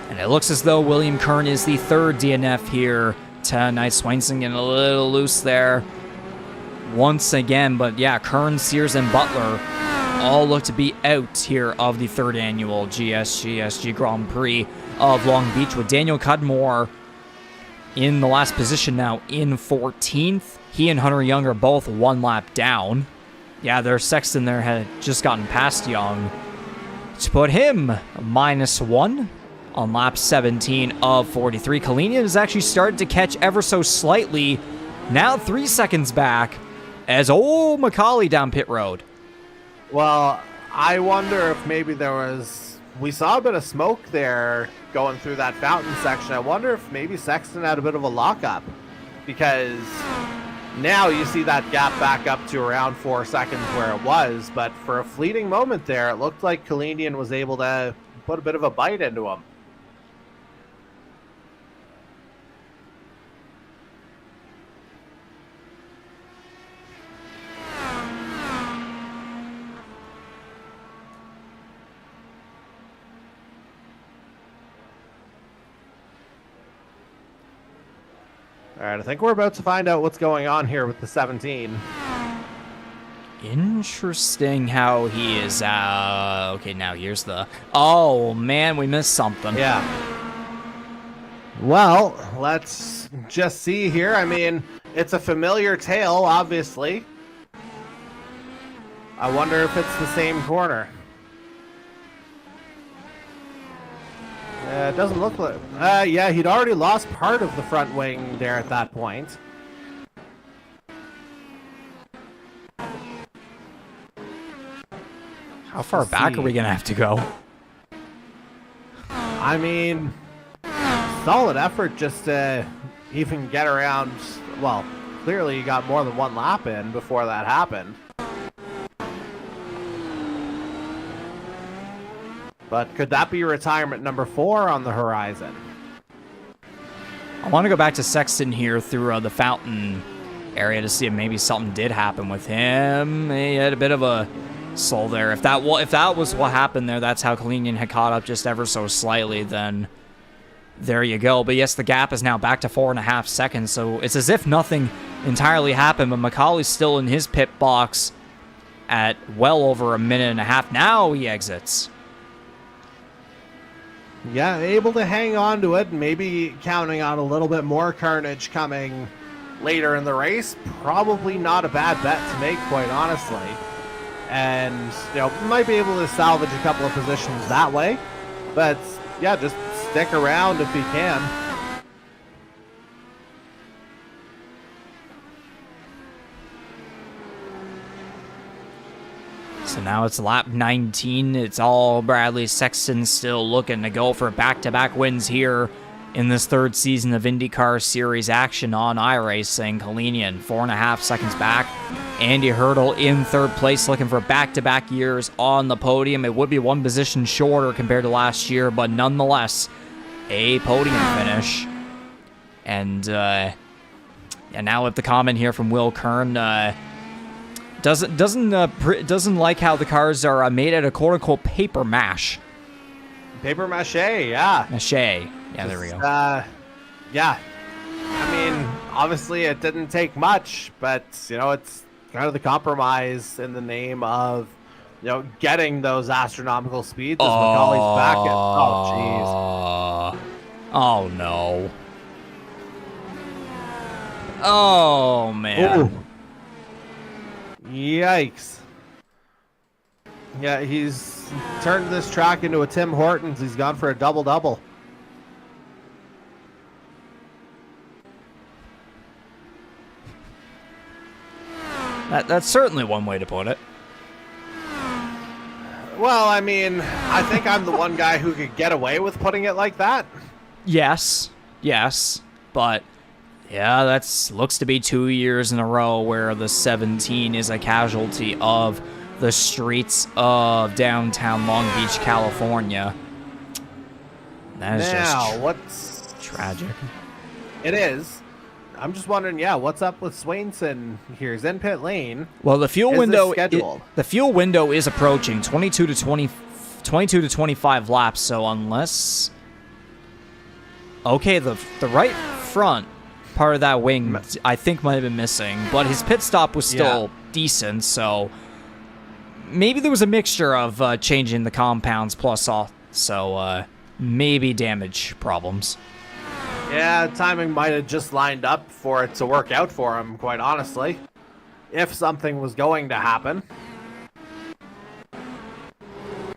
And it looks as though William Kern is the 3rd DNF here tonight. Swainson getting a little loose there once again, but yeah, Kern, Sears, and Butler all look to be out here of the 3rd annual GSGSG Grand Prix of Long Beach, with Daniel Cudmore in the last position now in 14th. He and Hunter Young are both 1 lap down. Yeah, their Sexton there had just gotten past Young to put him -1 on lap 17 of 43. Kalinian has actually started to catch ever so slightly, now 3 seconds back, as old McCauley down pit road. Well, I wonder if maybe we saw a bit of smoke there going through that fountain section. I wonder if maybe Sexton had a bit of a lockup, because now you see that gap back up to around 4 seconds where it was, but for a fleeting moment there, it looked like Kalinian was able to put a bit of a bite into him. All right, I think we're about to find out what's going on here with the 17. Interesting how he is, okay, now here's the, oh man, we missed something. Yeah. Well, let's just see here. I mean, it's a familiar tale, obviously. I wonder if it's the same corner. It doesn't look like... yeah, he'd already lost part of the front wing there at that point. How far back are we going to have to go? I mean, solid effort just to even get around... Well, clearly you got more than 1 lap in before that happened. But could that be retirement number 4 on the horizon? I want to go back to Sexton here through the fountain area to see if maybe something did happen with him. He had a bit of a slow there. If that was what happened there, that's how Kalinian had caught up just ever so slightly, then there you go. But yes, the gap is now back to 4.5 seconds, so it's as if nothing entirely happened, but McCauley's still in his pit box at well over 1.5 minutes. Now he exits. Yeah, able to hang on to it, maybe counting on a little bit more carnage coming later in the race. Probably not a bad bet to make, quite honestly. And, might be able to salvage a couple of positions that way. But, yeah, just stick around if you can. So now it's lap 19. It's all Bradley Sexton still looking to go for back-to-back wins here in this third season of IndyCar Series action on iRacing. Kalinian 4.5 seconds back. Andy Hurdle in third place looking for back-to-back years on the podium. It would be one position shorter compared to last year, but nonetheless, a podium finish. And now with the comment here from Will Kern, doesn't like how the cars are made out of quote-unquote paper mache. Paper mache, yeah. Mache. Yeah, there we go. Yeah. I mean, obviously it didn't take much, but, it's kind of the compromise in the name of, getting those astronomical speeds as McCauley's back at... Oh, jeez. Oh, no. Oh, man. Ooh. Yikes. Yeah, he's turned this track into a Tim Hortons. He's gone for a double-double. That's certainly one way to put it. Well, I mean, I think I'm the one guy who could get away with putting it like that. Yes, but yeah, that's looks to be 2 years in a row where the 17 is a casualty of the streets of downtown Long Beach, California. That is just what's tragic. It is. I'm just wondering, what's up with Swainson here? He's in pit lane. Well, the fuel window the fuel window is approaching 22 to 25 laps. So unless, okay, the right front part of that wing I think might have been missing, but his pit stop was still decent. So maybe there was a mixture of changing the compounds plus also maybe damage problems. Yeah, timing might have just lined up for it to work out for him, quite honestly. If something was going to happen.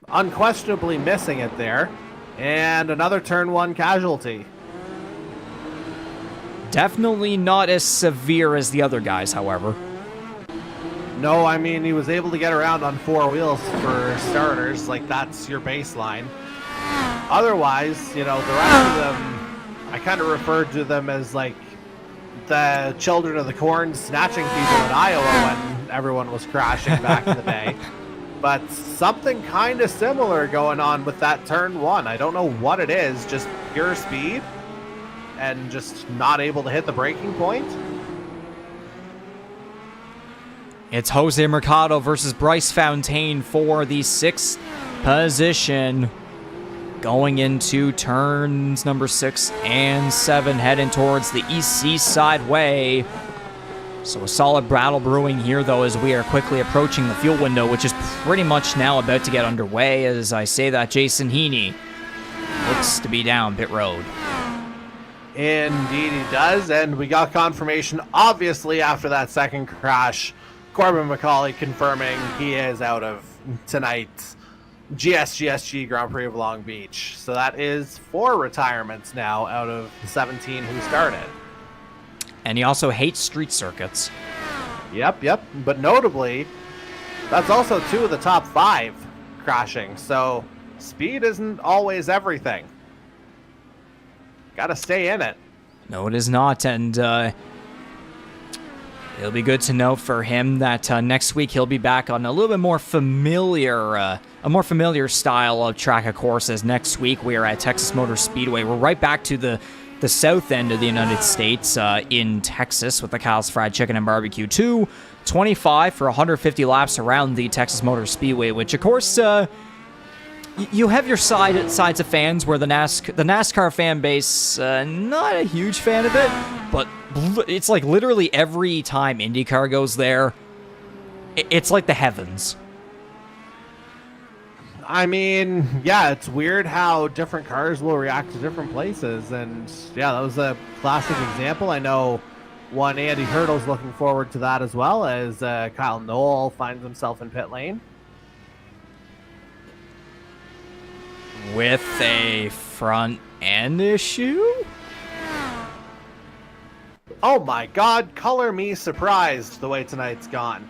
Unquestionably missing it there. And another turn one casualty. Definitely not as severe as the other guys, however. No, I mean, he was able to get around on four wheels for starters. Like, that's your baseline. Otherwise, the rest of them, I kind of referred to them as like the children of the corn snatching people in Iowa when everyone was crashing back in the day. But something kind of similar going on with that turn one. I don't know what it is, just pure speed and just not able to hit the braking point. It's Jose Mercado versus Bryce Fontaine for the 6th position. Going into turns number 6 and 7, heading towards the East Seaside Way. So a solid battle brewing here, though, as we are quickly approaching the fuel window, which is pretty much now about to get underway. As I say that, Jason Heaney looks to be down pit road. Indeed he does, and we got confirmation, obviously, after that second crash. Corbin McCauley confirming he is out of tonight's GSGSG Grand Prix of Long Beach. So that is 4 retirements now out of the 17 who started. And he also hates street circuits. Yep. But notably, that's also 2 of the top 5 crashing. So speed isn't always everything. Got to stay in it. No, it is not. And it'll be good to know for him that next week he'll be back on a little bit more familiar, a more familiar style of track of courses. Next week we are at Texas Motor Speedway. We're right back to the the south end of the United States in Texas with the Kyle's Fried Chicken and Barbecue 225 for 150 laps around the Texas Motor Speedway, which, of course, you have your sides of fans where the NASCAR fan base, not a huge fan of it, but it's like literally every time IndyCar goes there, it's like the heavens. I mean, yeah, it's weird how different cars will react to different places. And yeah, that was a classic example. I know one Andy Hurdle's looking forward to that as well, as Kyle Knoll finds himself in pit lane. With a front end issue? Oh my God, color me surprised the way tonight's gone.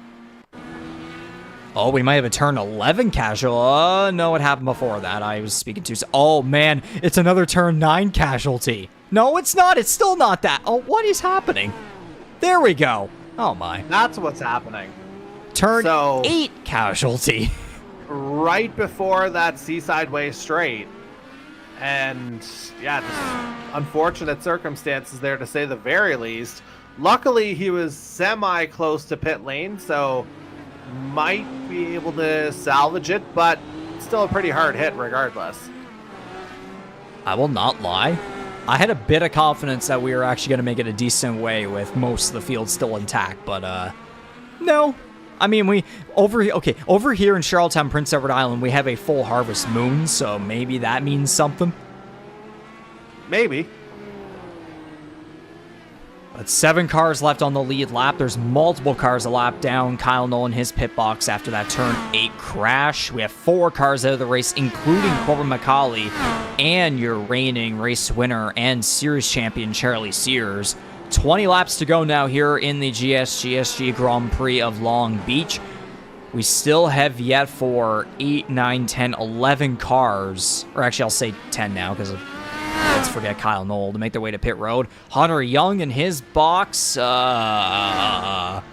Oh, we might have a turn 11 casual. No, it happened before that. I was speaking too. Oh, man, it's another turn 9 casualty. No, it's not. It's still not that. Oh, what is happening? There we go. Oh, my. That's what's happening. Turn 8 casualty. Right before that Seaside Way straight. And, yeah, just unfortunate circumstances there, to say the very least. Luckily, he was semi-close to pit lane, so might be able to salvage it, but still a pretty hard hit regardless. I will not lie. I had a bit of confidence that we were actually going to make it a decent way with most of the field still intact, but no. I mean, over here in Charlottetown, Prince Edward Island, we have a full harvest moon, so maybe that means something. Maybe. But 7 cars left on the lead lap. There's multiple cars a lap down. Kyle Knoll in his pit box after that turn 8 crash. We have 4 cars out of the race, including Corbin McCauley and your reigning race winner and series champion, Charlie Sears. 20 laps to go now here in the GSGSG Grand Prix of Long Beach. We still have yet for 8, 9, 10, 11 cars. Or actually, I'll say 10 now because let's forget Kyle Knoll to make their way to pit road. Hunter Young in his box. Kind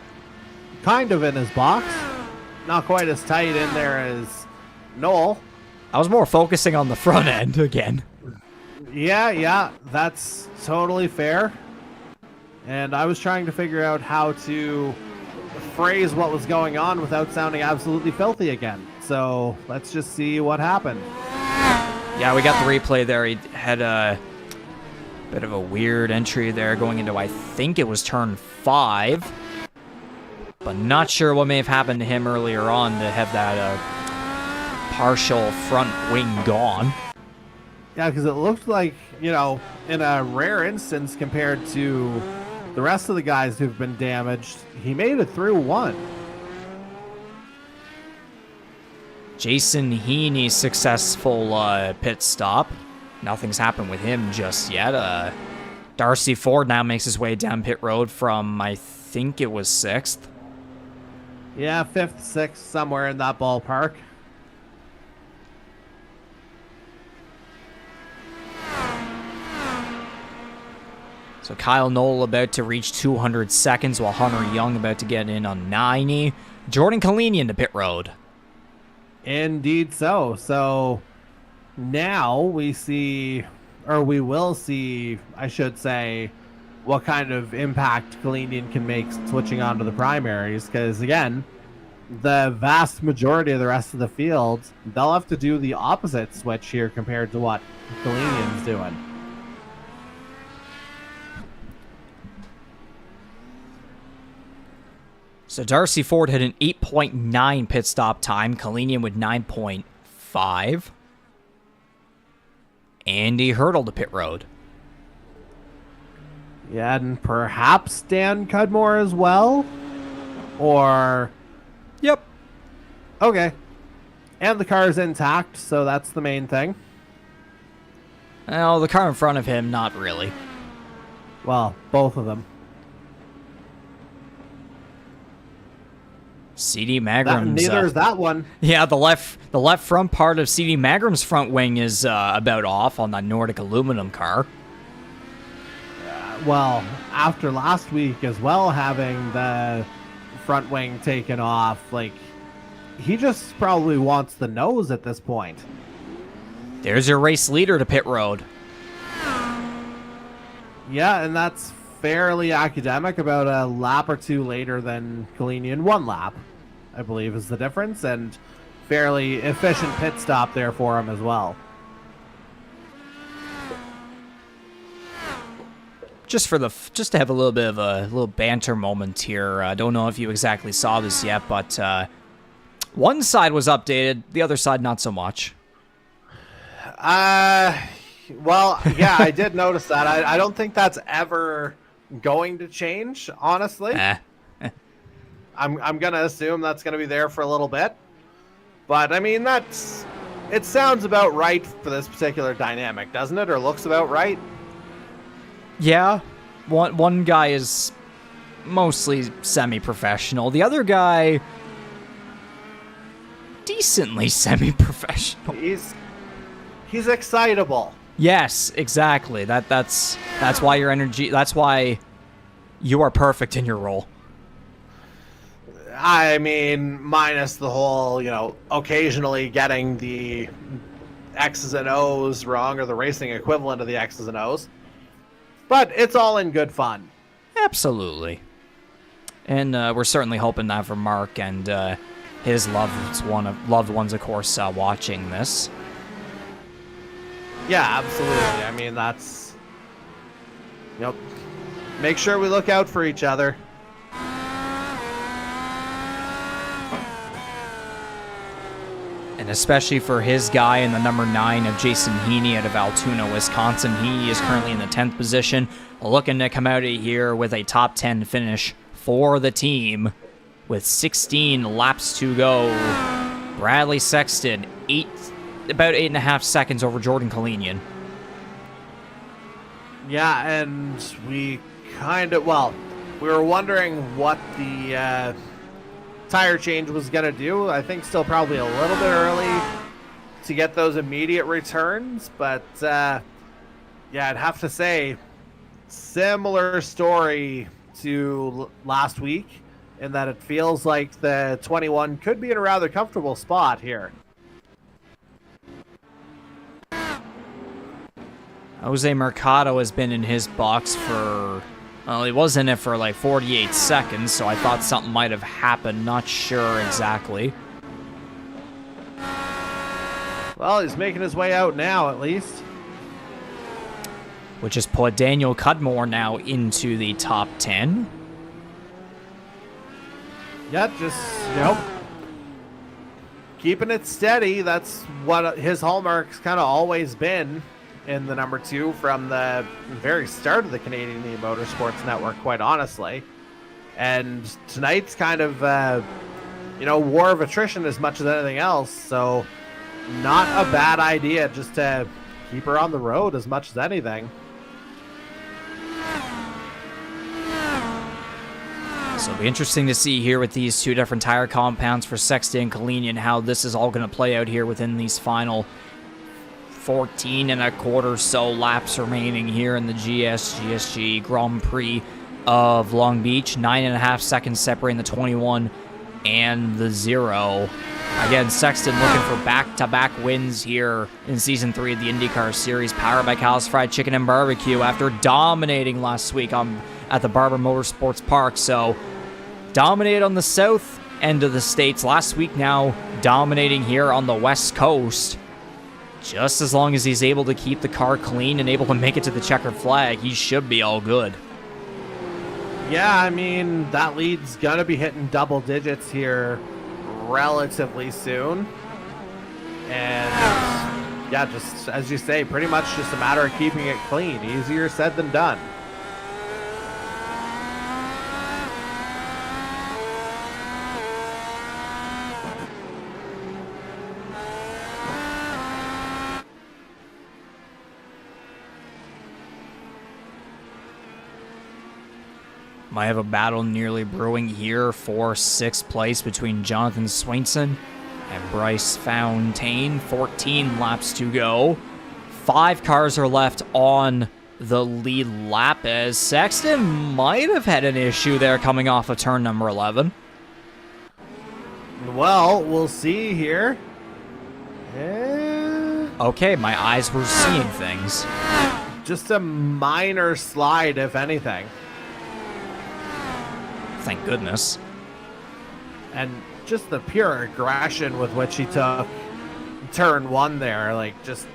of in his box. Not quite as tight in there as Knoll. I was more focusing on the front end again. Yeah, that's totally fair. And I was trying to figure out how to phrase what was going on without sounding absolutely filthy again. So let's just see what happened. Yeah, we got the replay there. He had a bit of a weird entry there going into, I think it was turn 5. But not sure what may have happened to him earlier on to have that partial front wing gone. Yeah, because it looked like, in a rare instance compared to the rest of the guys who've been damaged, he made it through one. Jason Heaney's successful pit stop. Nothing's happened with him just yet. Darcy Ford now makes his way down pit road from, I think it was 6th. Yeah, 5th, 6th, somewhere in that ballpark. So Kyle Knoll about to reach 200 seconds while Hunter Young about to get in on 90. Jordan Kalinian to pit road. Indeed so. So now we will see, I should say, what kind of impact Kalinian can make switching on to the primaries. Because, again, the vast majority of the rest of the field, they'll have to do the opposite switch here compared to what Kalinian's doing. So Darcy Ford had an 8.9 pit stop time. Kalinian with 9.5. Andy Hurdle to pit road. Yeah, and perhaps Dan Cudmore as well? Or... Yep. Okay. And the car is intact, so that's the main thing. Well, the car in front of him, not really. Well, both of them. CD Magram's... Neither is that one. Yeah, the left front part of CD Magram's front wing is about off on that Nordic aluminum car. Well, after last week as well, having the front wing taken off, he just probably wants the nose at this point. There's your race leader to pit road. Yeah, and that's fairly academic, about a lap or two later than Kalinian. 1 lap, I believe, is the difference, and fairly efficient pit stop there for him as well. Just to have a little bit of a little banter moment here. I don't know if you exactly saw this yet, but one side was updated, the other side not so much. Well, yeah, I did notice that. I don't think that's ever going to change, honestly. I'm gonna assume that's gonna be there for a little bit. But I mean, it sounds about right for this particular dynamic, doesn't it? Or looks about right. Yeah, one guy is mostly semi-professional. The other guy, decently semi-professional. He's excitable. Yes, exactly. That's why your energy. That's why you are perfect in your role. I mean, minus the whole, occasionally getting the X's and O's wrong, or the racing equivalent of the X's and O's. But it's all in good fun. Absolutely. And we're certainly hoping that for Mark and his loved ones, of course, watching this. Yeah, absolutely. I mean, that's... Make sure we look out for each other. And especially for his guy in the number 9 of Jason Heaney out of Altoona, Wisconsin. He is currently in the 10th position, looking to come out of here with a top 10 finish for the team with 16 laps to go. Bradley Sexton, about 8.5 seconds over Jordan Kalinian. Yeah, and we were wondering what the tire change was going to do. I think still probably a little bit early to get those immediate returns, but yeah, I'd have to say similar story to last week in that it feels like the 21 could be in a rather comfortable spot here. Jose Mercado has been in his box for... Well, he was in it for like 48 seconds, so I thought something might have happened. Not sure exactly. Well, he's making his way out now, at least. Which has put Daniel Cudmore now into the top 10. Yeah, just, keeping it steady. That's what his hallmark's kind of always been in the number 2 from the very start of the Canadian E-Motorsports Network, quite honestly. And tonight's kind of, war of attrition as much as anything else. So not a bad idea just to keep her on the road as much as anything. So it'll be interesting to see here with these two different tire compounds for Sexton and Kalinian how this is all going to play out here within these final 14 and a quarter so laps remaining here in the GSGSG Grand Prix of Long Beach. 9.5 seconds separating the 21 and the 0. Again, Sexton looking for back-to-back wins here in Season 3 of the IndyCar Series, powered by Cal's Fried Chicken and Barbecue after dominating last week at the Barber Motorsports Park. So, dominated on the south end of the states last week, now dominating here on the west coast. Just as long as he's able to keep the car clean and able to make it to the checkered flag, he should be all good. Yeah, I mean, that lead's going to be hitting double digits here relatively soon. And, yeah, just as you say, pretty much just a matter of keeping it clean. Easier said than done. Might have a battle nearly brewing here for 6th place between Jonathan Swainson and Bryce Fontaine. 14 laps to go. 5 cars are left on the lead lap as Sexton might have had an issue there coming off of turn number 11. Well, we'll see here. Okay, my eyes were seeing things. just a minor slide, if anything. Thank goodness. And just the pure aggression with which he took turn one there. Like, just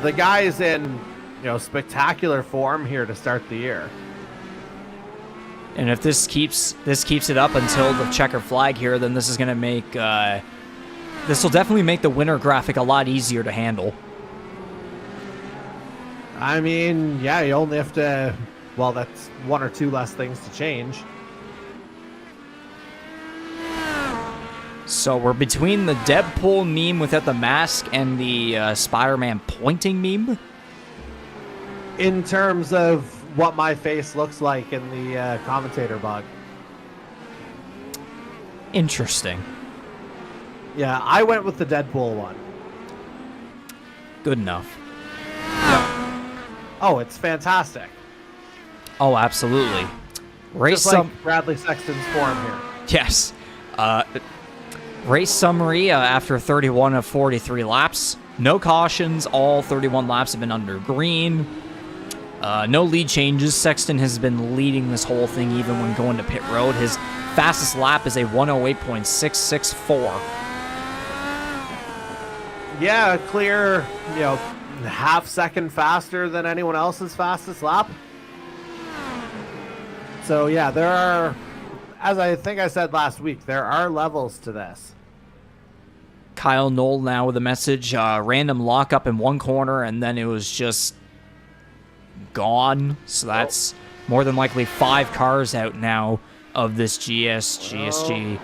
the guy's in, spectacular form here to start the year. And if this keeps it up until the checker flag here, then this is going to make this will definitely make the winner graphic a lot easier to handle. I mean, yeah, you only have to, well, that's one or two less things to change. So we're between the Deadpool meme without the mask and the Spider-Man pointing meme. In terms of what my face looks like in the commentator bug. Interesting. Yeah, I went with the Deadpool one. Good enough. Oh, it's fantastic. Oh, absolutely. Race Just like Bradley Sexton's form here. Yes. Race summary after 31 of 43 laps. No cautions. All 31 laps have been under green. No lead changes. Sexton has been leading this whole thing even when going to pit road. His fastest lap is a 108.664. Yeah, clear, half second faster than anyone else's fastest lap. So yeah, there are, as I think I said last week, there are levels to this. Kyle Knoll now with a message. Random lockup in one corner, and then it was just gone. So that's more than likely 5 cars out now of this GSGSG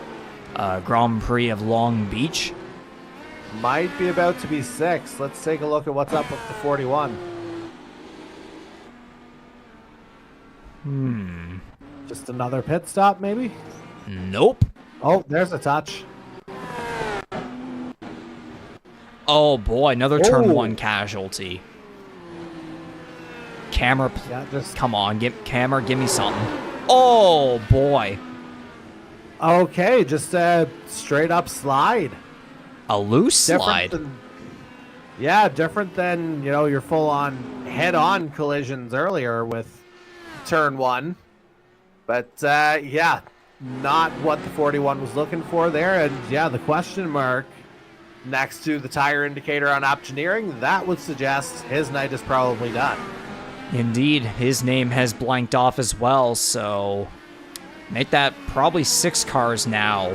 Grand Prix of Long Beach. Might be about to be 6. Let's take a look at what's up with the 41. Just another pit stop, maybe? Nope. Oh, there's a touch. Oh boy, another turn 1 casualty. Camera, come on, give me something. Oh boy. Okay, just a straight up slide. A loose slide. Different than, your full on head on collisions earlier with turn 1. But not what the 41 was looking for there. And the question mark next to the tire indicator on Optioneering, that would suggest his night is probably done. Indeed, his name has blanked off as well, so make that probably 6 cars now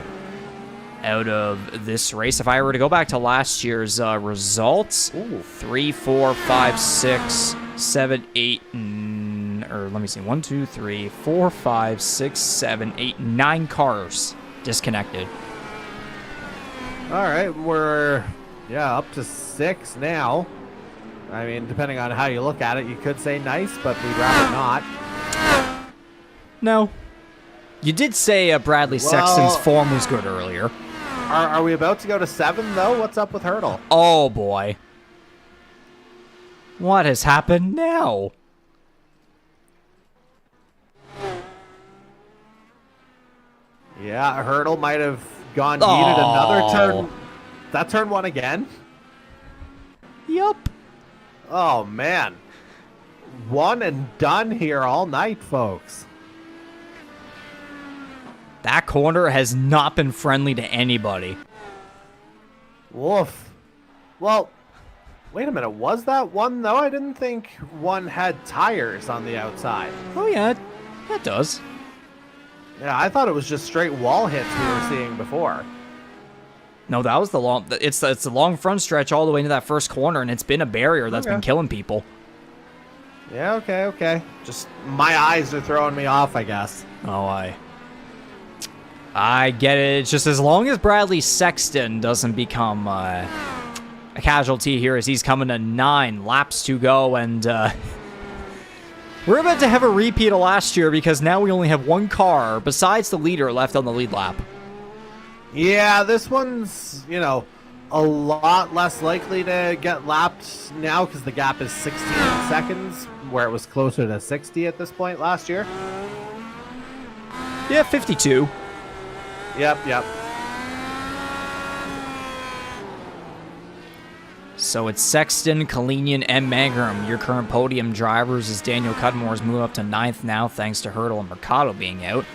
out of this race. If I were to go back to last year's results, 3, 4, 5, 6, 7, 8, or let me see, 1, 2, 3, 4, 5, 6, 7, 8, 9 cars disconnected. All right, we're up to 6 now. I mean, depending on how you look at it, you could say nice, but we'd rather not. No. You did say Bradley Sexton's form was good earlier. Are we about to go to 7, though? What's up with Hurdle? Oh, boy. What has happened now? Yeah, Hurdle might have needed another turn. That turn 1 again? Yup. Oh, man. 1 and done here all night, folks. That corner has not been friendly to anybody. Woof. Well, wait a minute. Was that 1, though? I didn't think 1 had tires on the outside. Oh, yeah. That does. Yeah, I thought it was just straight wall hits we were seeing before. No, that was the long... It's the long front stretch all the way into that first corner, and it's been a barrier that's been killing people. Yeah, okay. Just my eyes are throwing me off, I guess. Oh, I get it. It's just as long as Bradley Sexton doesn't become a casualty here as he's coming to 9 laps to go, and we're about to have a repeat of last year because now we only have 1 car besides the leader left on the lead lap. Yeah, this one's, a lot less likely to get lapped now because the gap is 16 seconds, where it was closer to 60 at this point last year. Yeah, 52. Yep. So it's Sexton, Kalinian, and Mangrum, your current podium drivers, as Daniel Cudmore's moved up to 9th now, thanks to Hurdle and Mercado being out.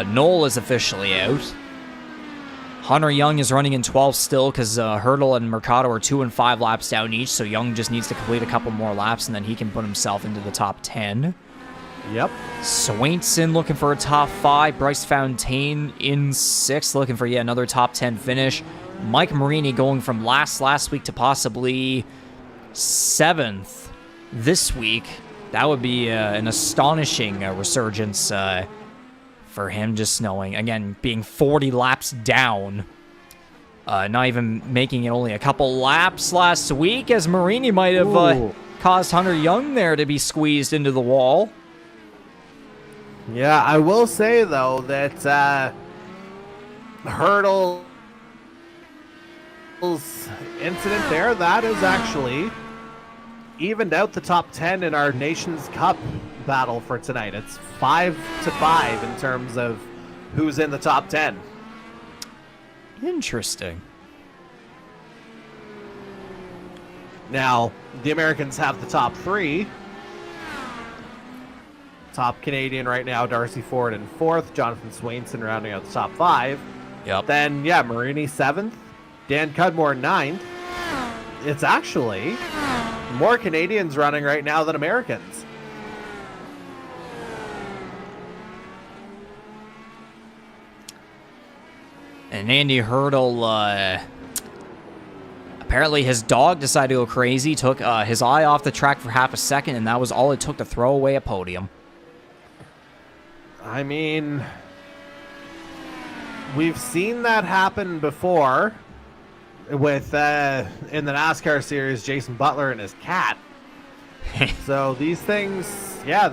Knoll is officially out. Hunter Young is running in 12th still, because Hurdle and Mercado are 2 and 5 laps down each, so Young just needs to complete a couple more laps, and then he can put himself into the top 10. Yep. Swainson looking for a top 5. Bryce Fontaine in 6th, looking for yet another top 10 finish. Mike Marini going from last week to possibly 7th this week. That would be an astonishing resurgence for him, just knowing, again, being 40 laps down. Not even making it only a couple laps last week, as Marini might have caused Hunter Young there to be squeezed into the wall. Yeah, I will say, though, that Hurdle's incident there, that is actually evened out the top 10 in our Nations Cup battle for tonight. It's 5-5 in terms of who's in the top 10. Interesting. Now, the Americans have the top 3. Top Canadian right now, Darcy Ford in 4th, Jonathan Swainson rounding out the top 5. Yep. Then, yeah, Marini 7th, Dan Cudmore 9th. It's actually more Canadians running right now than Americans. And Andy Hurdle, apparently his dog decided to go crazy, took his eye off the track for half a second, and that was all it took to throw away a podium. I mean, we've seen that happen before with, in the NASCAR series, Jason Butler and his cat. So these things, yeah,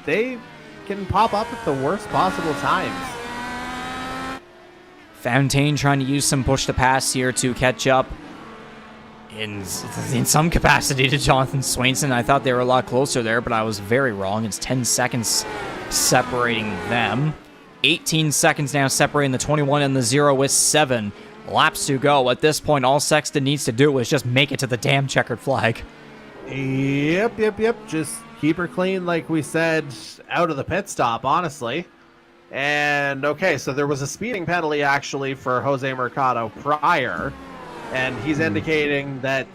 they can pop up at the worst possible times. Fontaine trying to use some push to pass here to catch up in some capacity to Jonathan Swainson. I thought they were a lot closer there, but I was very wrong. It's 10 seconds separating them. 18 seconds now separating the 21 and the 0 with 7 laps to go. At this point, all Sexton needs to do is just make it to the damn checkered flag. Yep. Just keep her clean, like we said, out of the pit stop, honestly. And, okay, so there was a speeding penalty, actually, for Jose Mercado prior, and he's indicating that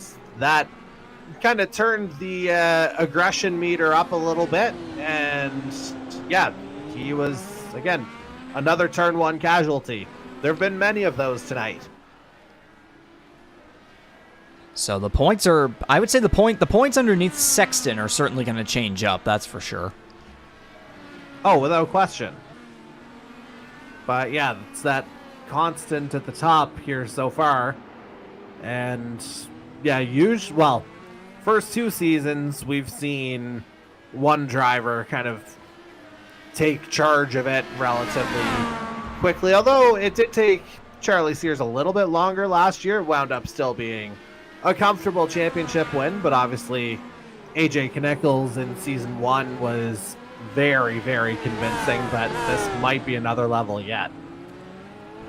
kind of turned the aggression meter up a little bit, and, yeah, he was, again, another turn 1 casualty. There have been many of those tonight. So the points are, I would say the points underneath Sexton are certainly going to change up, that's for sure. Oh, without question. But yeah, it's that constant at the top here so far. And yeah, first 2 seasons we've seen one driver kind of take charge of it relatively quickly. Although it did take Charlie Sears a little bit longer last year. It wound up still being a comfortable championship win, but obviously AJ Knickles in season 1 was very, very convincing, but this might be another level yet.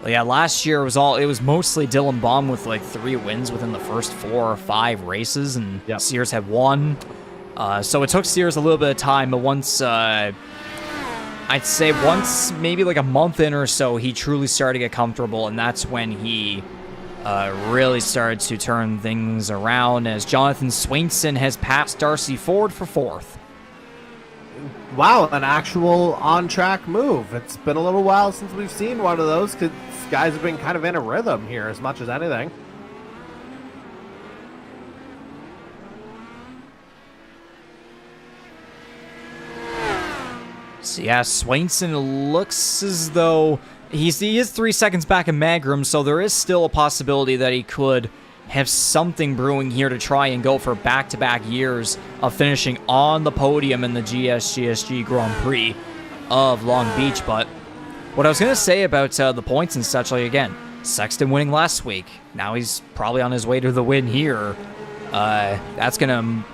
Well, yeah, last year it was mostly Dylan Baum with like 3 wins within the first 4 or 5 races, and Sears had 1. So it took Sears a little bit of time, but once I'd say once maybe like a month in or so, he truly started to get comfortable, and that's when he really started to turn things around, as Jonathan Swainson has passed Darcy Ford for 4th. Wow, an actual on-track move. It's been a little while since we've seen one of those, because guys have been kind of in a rhythm here as much as anything. So yeah, Swainson looks as though he is 3 seconds back in Magrum, so there is still a possibility that he could have something brewing here to try and go for back-to-back years of finishing on the podium in the GSGSG Grand Prix of Long Beach. But what I was going to say about the points and such, like, again, Sexton winning last week. Now he's probably on his way to the win here. That's gonna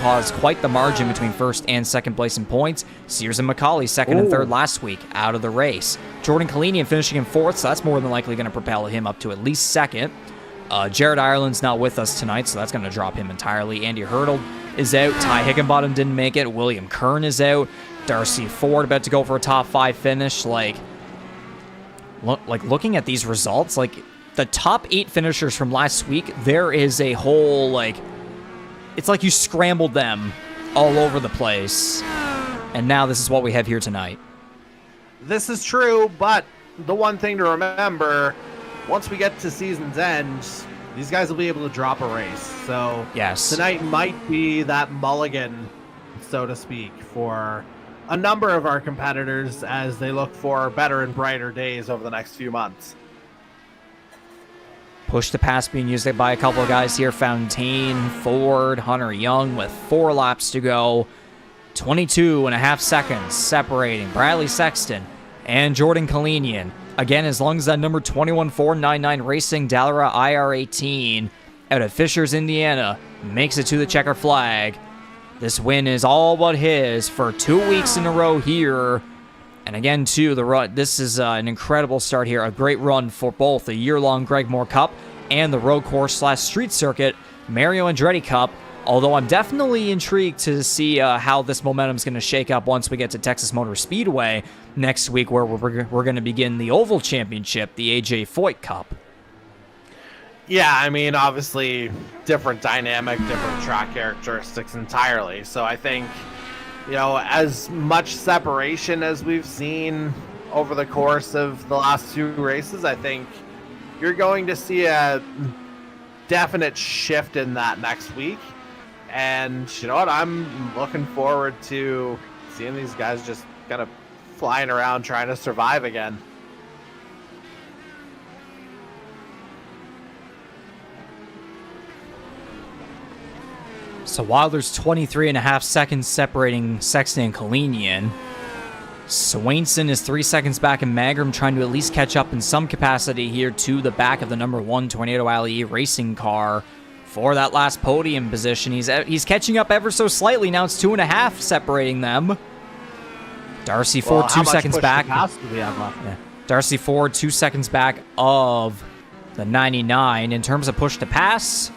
cause quite the margin between first and second place in points. Sears and McCauley second and third last week out of the race. Jordan Kalinian finishing in 4th, so that's more than likely going to propel him up to at least 2nd. Jared Ireland's not with us tonight, so that's going to drop him entirely. Andy Hurdle is out. Ty Higginbottom didn't make it. William Kern is out. Darcy Ford about to go for a top 5 finish. Looking at these results, the top 8 finishers from last week, there is a whole, it's like you scrambled them all over the place. And now this is what we have here tonight. This is true, but the one thing to remember, once we get to season's end, these guys will be able to drop a race. So yes, tonight might be that mulligan, so to speak, for a number of our competitors as they look for better and brighter days over the next few months. Push to pass being used by a couple of guys here. Fontaine, Ford, Hunter Young with 4 laps to go. 22.5 seconds separating Bradley Sexton and Jordan Kalinian. Again, as long as that number 21499 Racing Dallara IR18 out of Fishers, Indiana, makes it to the checker flag, this win is all but his for 2 weeks in a row here. And again, too, this is an incredible start here. A great run for both the year-long Greg Moore Cup and the road course/street circuit Mario Andretti Cup. Although I'm definitely intrigued to see how this momentum is going to shake up once we get to Texas Motor Speedway next week, where we're going to begin the Oval Championship, the AJ Foyt Cup. Yeah, I mean, obviously, different dynamic, different track characteristics entirely. So I think, as much separation as we've seen over the course of the last 2 races, I think you're going to see a definite shift in that next week. And you know what? I'm looking forward to seeing these guys just kind of flying around trying to survive again. So while there's 23.5 seconds separating Sexton and Kalinian, Swainson is 3 seconds back in Magram, trying to at least catch up in some capacity here to the back of the number 1 Tornado Alley racing car for that last podium position. He's catching up ever so slightly. Now it's 2.5 separating them. Darcy Ford 2 seconds back. Yeah. Darcy Ford 2 seconds back of the 99. In terms of push to pass,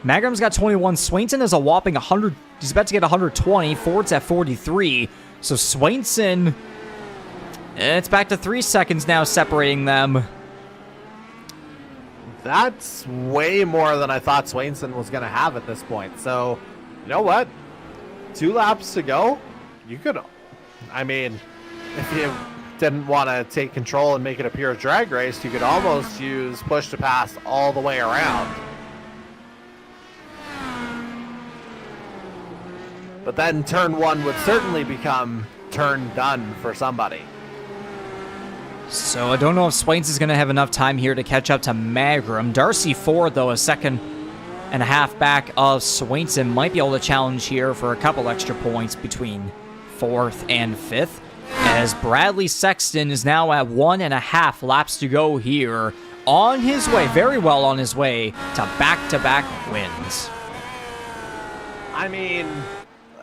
Magram's got 21. Swainson has a whopping 100. He's about to get 120. Ford's at 43. So Swainson, it's back to 3 seconds now separating them. That's way more than I thought Swainson was going to have at this point. So, you know what? 2 laps to go. You could, if you didn't want to take control and make it a pure drag race, you could almost use push to pass all the way around. But then turn 1 would certainly become turn done for somebody. So I don't know if Swainson's going to have enough time here to catch up to Magram. Darcy Ford, though, a 1.5 seconds back of Swainson, might be able to challenge here for a couple extra points between 4th and 5th, as Bradley Sexton is now at 1.5 laps to go here, on his way, very well on his way, to back-to-back wins.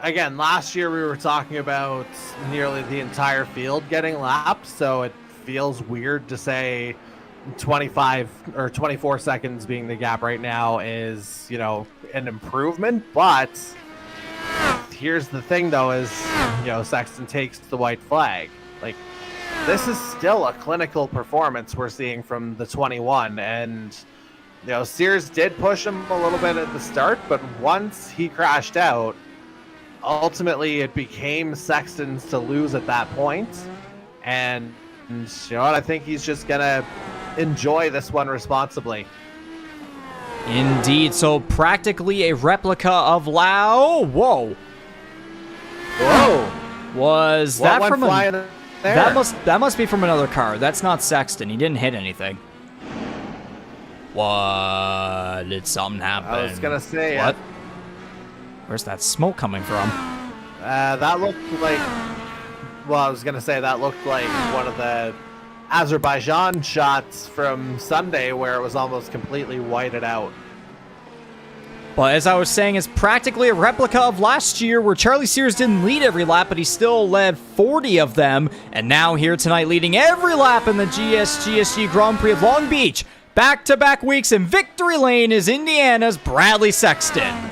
Again, last year we were talking about nearly the entire field getting laps, so it feels weird to say 25 or 24 seconds being the gap right now is, an improvement. But here's the thing, though, is, Sexton takes the white flag. This is still a clinical performance we're seeing from the 21. And, Sears did push him a little bit at the start, but once he crashed out, ultimately it became Sexton's to lose at that point. And I think he's just going to enjoy this one responsibly. Indeed. So practically a replica of Lau. Whoa. Was what that from there? That must be from another car. That's not Sexton. He didn't hit anything. What? Did something happen? I was going to say what? Where's that smoke coming from? That looked like... Well, I was going to say that looked like one of the Azerbaijan shots from Sunday where it was almost completely whited out. But as I was saying, it's practically a replica of last year where Charlie Sears didn't lead every lap, but he still led 40 of them. And now here tonight leading every lap in the GSGSG Grand Prix of Long Beach, Back-to-back weeks in victory lane is Indiana's Bradley Sexton.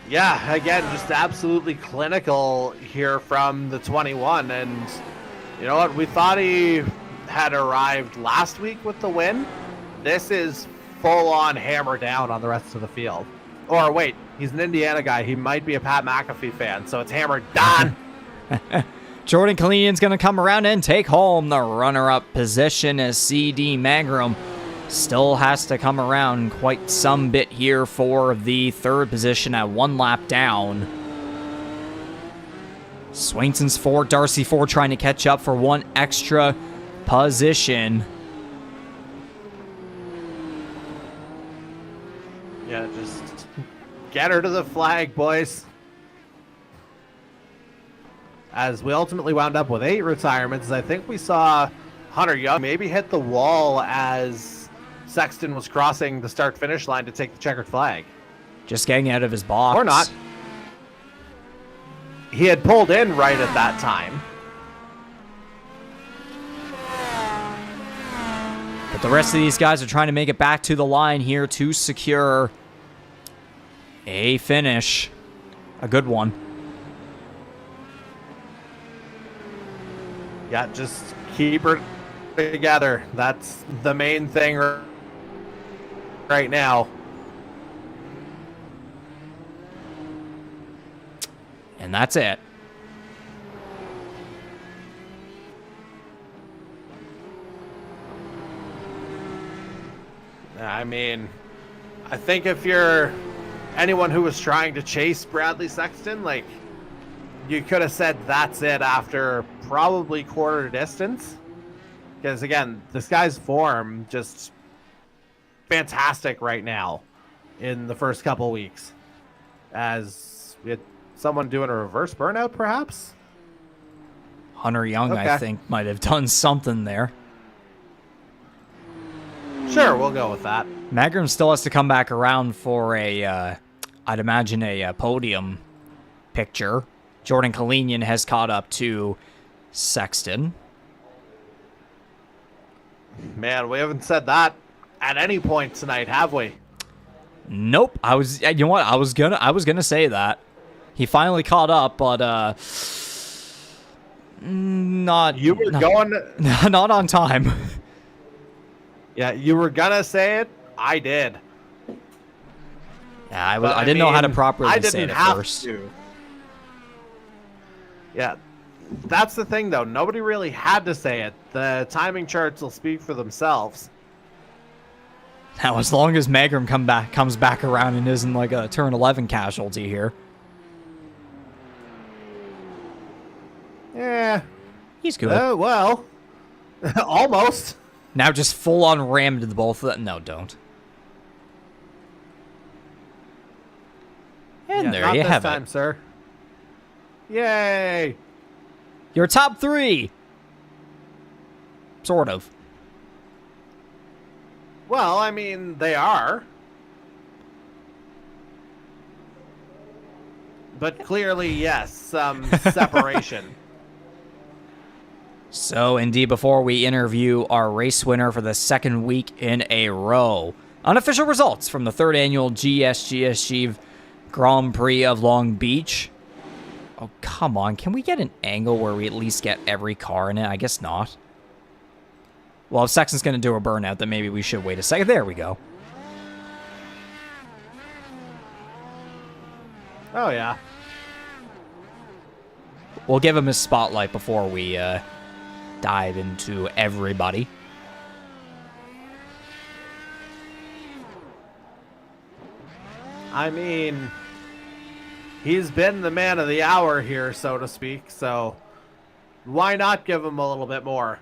Yeah, again, just absolutely clinical here from the 21. And you know what? We thought he had arrived last week with the win. This is full-on hammer down on the rest of the field. Or wait, he's an Indiana guy. He might be a Pat McAfee fan, so it's hammered down. Jordan Kalinian's going to come around and take home the runner-up position as CD Magrum still has to come around quite some bit here for the third position at 1 lap down. Swainson's 4, Darcy 4 trying to catch up for 1 extra position. Yeah, just get her to the flag, boys. As we ultimately wound up with 8 retirements, I think we saw Hunter Young maybe hit the wall as Sexton was crossing the start-finish line to take the checkered flag. Just getting out of his box. Or not. He had pulled in right at that time. But the rest of these guys are trying to make it back to the line here to secure a finish. A good one. Yeah, just keep her together. That's the main thing right now. And that's it. I mean, I think if you're anyone who was trying to chase Bradley Sexton, like, you could have said that's it after probably quarter distance. Because, again, this guy's form just fantastic right now in the first couple weeks. As someone doing a reverse burnout, perhaps? Hunter Young, Okay. I think, might have done something there. Sure, we'll go with that. Magrum still has to come back around for I'd imagine a podium picture. Jordan Kalinian has caught up to Sexton. Man, we haven't said that at any point tonight, have we? Nope. You know what? I was gonna say that. He finally caught up, but not not on time. Yeah, you were gonna say it. I did. Yeah, I didn't know how to properly I say it didn't at have first. to. Yeah, that's the thing, though. Nobody really had to say it. The timing charts will speak for themselves. Now, as long as Magrum comes back around and isn't like a turn 11 casualty here. Yeah. He's good. Well, almost. Now just full-on rammed the both of them. No, don't. And Yeah, there not you this have time, it. sir. Yay. Your top 3. Sort of. Well, I mean, they are. But clearly, yes, some separation. So, indeed, before we interview our race winner for the second week in a row, unofficial results from the third annual GSGSG Grand Prix of Long Beach. Oh, come on. Can we get an angle where we at least get every car in it? I guess not. Well, if Sexton's going to do a burnout, then maybe we should wait a second. There we go. Oh, yeah. We'll give him his spotlight before we dive into everybody. I mean, he's been the man of the hour here, so to speak, so why not give him a little bit more?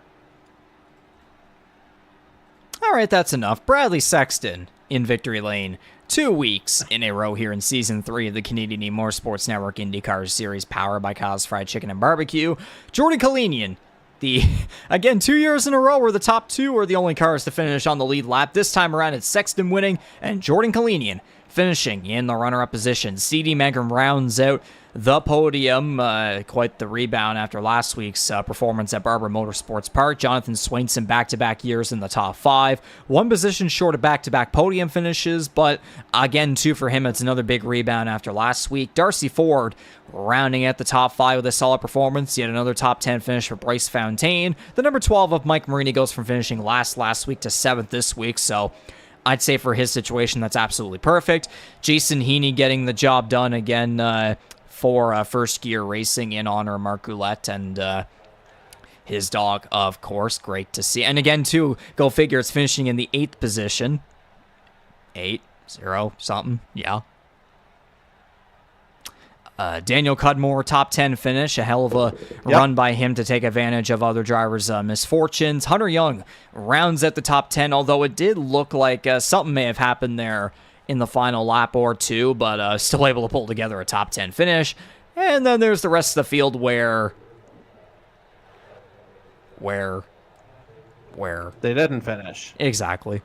All right, that's enough. Bradley Sexton in victory lane. 2 weeks in a row here in Season 3 of the Canadian E-Motorsports Network IndyCar Series, powered by Kyle's Fried Chicken and Barbecue. Jordan Kalinian, again, 2 years in a row where the top 2 are the only cars to finish on the lead lap. This time around, it's Sexton winning and Jordan Kalinian finishing in the runner-up position. CD Megan rounds out the podium. Quite the rebound after last week's performance at Barber Motorsports Park. Jonathan Swainson back-to-back years in the top 5. One position short of back-to-back podium finishes, but again, too, for him, it's another big rebound after last week. Darcy Ford rounding at the top 5 with a solid performance. Yet another top 10 finish for Bryce Fontaine. The number 12 of Mike Marini goes from finishing last week to 7th this week, so I'd say for his situation, that's absolutely perfect. Jason Heaney getting the job done again for First Gear Racing in honor of Mark Goulette and his dog, of course. Great to see. And again, too, go figure, it's finishing in the 8th position. 8, 0, something, yeah. Daniel Cudmore, top 10 finish. A hell of a run by him to take advantage of other drivers' misfortunes. Hunter Young rounds at the top 10, although it did look like something may have happened there in the final lap or two, but still able to pull together a top 10 finish. And then there's the rest of the field where they didn't finish. Exactly.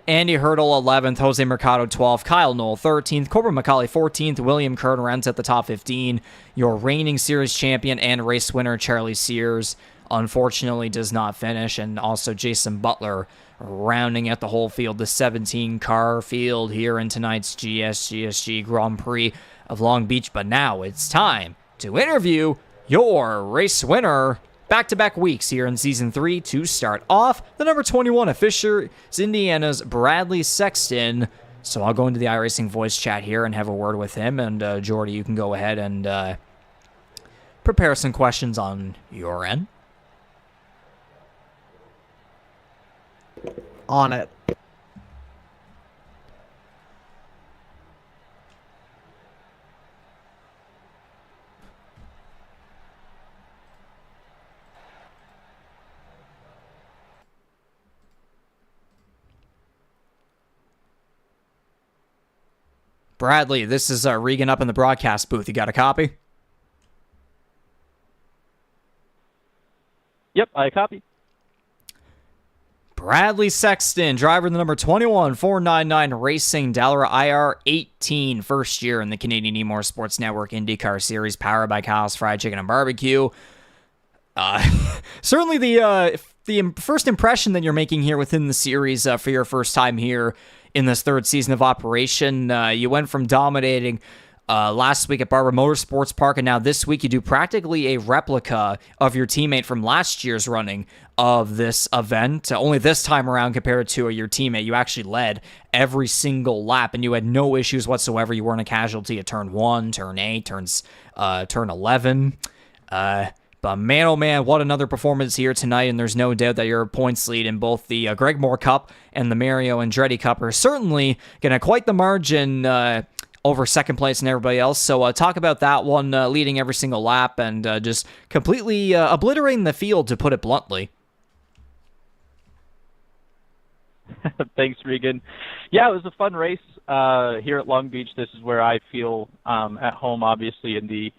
Andy Hurdle, 11th. Jose Mercado, 12th. Kyle Knoll, 13th. Corbin McCauley, 14th. William Kern rounds at the top 15. Your reigning series champion and race winner, Charlie Sears, unfortunately does not finish. And also Jason Butler rounding at the whole field, the 17-car field here in tonight's GSGSG Grand Prix of Long Beach. But now it's time to interview your race winner. Back-to-back weeks here in Season 3 to start off. The number 21 of Fisher is Indiana's Bradley Sexton. So I'll go into the iRacing voice chat here and have a word with him. And Jordy, you can go ahead and prepare some questions on your end. On it. Bradley, this is Regan up in the broadcast booth. You got a copy? Yep, I copy. Bradley Sexton, driver of the number 21, 499 Racing, Dallara IR 18, first year in the Canadian E-Motorsports Network Indycar Series, powered by Kyle's Fried Chicken and Barbecue. Certainly the first impression that you're making here within the series for your first time here in this third season of operation. You went from dominating last week at Barber Motorsports Park, and now this week you do practically a replica of your teammate from last year's running of this event. Only this time around, compared to your teammate, you actually led every single lap, and you had no issues whatsoever. You weren't a casualty at turn 1, turn 8, turn 11. But man, oh man, what another performance here tonight, and there's no doubt that your points lead in both the Greg Moore Cup and the Mario Andretti Cup are certainly going to quite the margin over second place and everybody else. So talk about that one, leading every single lap and just completely obliterating the field, to put it bluntly. Thanks, Regan. Yeah, it was a fun race here at Long Beach. This is where I feel at home, obviously, in the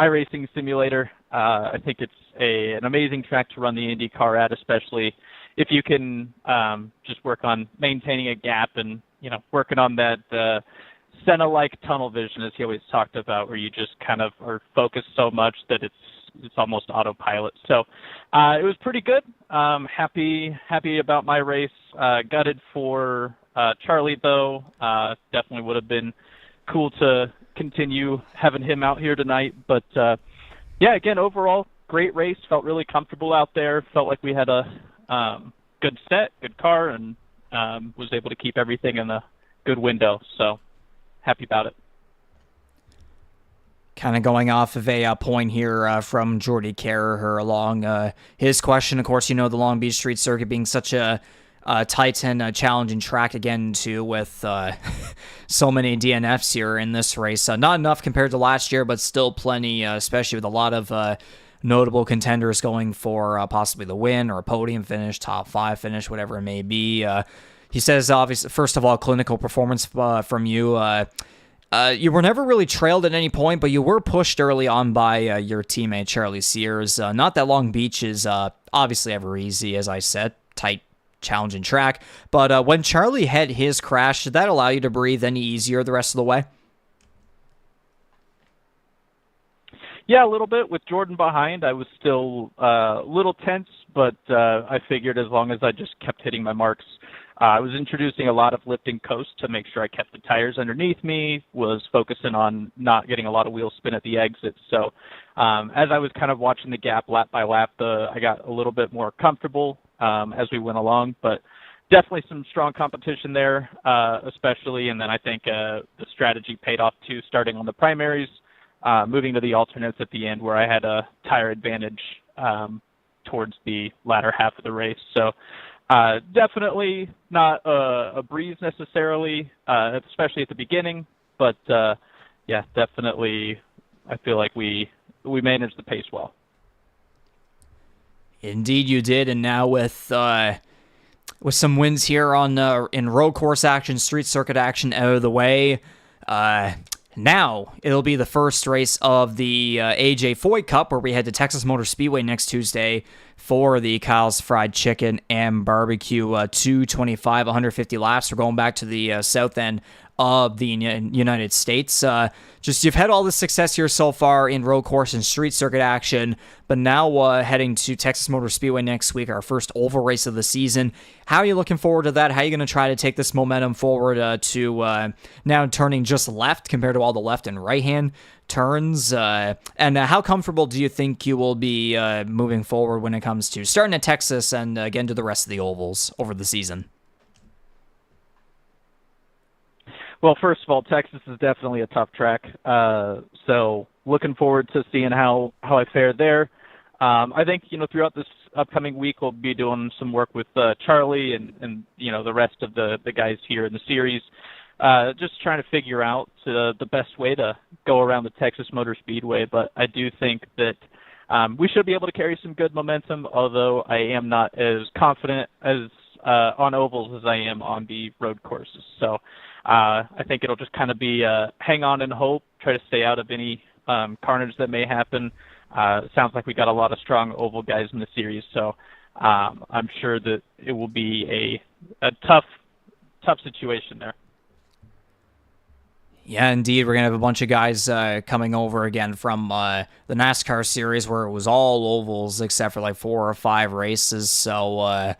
iRacing simulator. I think it's an amazing track to run the IndyCar at, especially if you can just work on maintaining a gap and, working on that Senna-like tunnel vision, as he always talked about, where you just kind of are focused so much that it's almost autopilot. So it was pretty good. Happy about my race. Gutted for Charlie, though. Definitely would have been cool to continue having him out here tonight. But, yeah, again, overall, great race. Felt really comfortable out there. Felt like we had a good set, good car, and was able to keep everything in a good window. So happy about it. Kind of going off of a point here from Jordy Carraher along his question. Of course, the Long Beach Street Circuit being such a tight and challenging track again, too, with so many DNFs here in this race. Not enough compared to last year, but still plenty, especially with a lot of notable contenders going for possibly the win or a podium finish, top 5 finish, whatever it may be. He says, obviously, first of all, clinical performance from you. You were never really trailed at any point, but you were pushed early on by your teammate, Charlie Sears. Not that Long Beach is obviously ever easy, as I said. Tight challenging track. But when Charlie had his crash, did that allow you to breathe any easier the rest of the way? Yeah, a little bit. With Jordan behind, I was still a little tense, but I figured as long as I just kept hitting my marks, I was introducing a lot of lifting coast to make sure I kept the tires underneath me, was focusing on not getting a lot of wheel spin at the exits. So as I was kind of watching the gap lap by lap, I got a little bit more comfortable as we went along, but definitely some strong competition there, especially. And then I think the strategy paid off too, starting on the primaries, moving to the alternates at the end where I had a tire advantage towards the latter half of the race. So definitely not a breeze necessarily, especially at the beginning. But, yeah, definitely I feel like we managed the pace well. Indeed you did, and now with some wins here on in road course action, street circuit action out of the way, now it'll be the first race of the AJ Foyt Cup, where we head to Texas Motor Speedway next Tuesday for the Kyle's Fried Chicken and Barbecue 225, 150 laps. We're going back to the south end of the United States. You've had all this success here so far in road course and street circuit action, but now heading to Texas Motor Speedway next week, our first oval race of the season. How are you looking forward to that? How are you going to try to take this momentum forward to now turning just left compared to all the left and right hand turns? And how comfortable do you think you will be moving forward when it comes to starting at Texas and again to the rest of the ovals over the season? Well, first of all, Texas is definitely a tough track, so looking forward to seeing how I fare there. I think, throughout this upcoming week, we'll be doing some work with Charlie and the rest of the guys here in the series, just trying to figure out the best way to go around the Texas Motor Speedway. But I do think that we should be able to carry some good momentum, although I am not as confident as on ovals as I am on the road courses. So I think it'll just kind of be hang on and hope, try to stay out of any carnage that may happen. It sounds like we got a lot of strong oval guys in the series, so I'm sure that it will be a tough situation there. Yeah, indeed. We're going to have a bunch of guys coming over again from the NASCAR series where it was all ovals except for like 4 or 5 races. So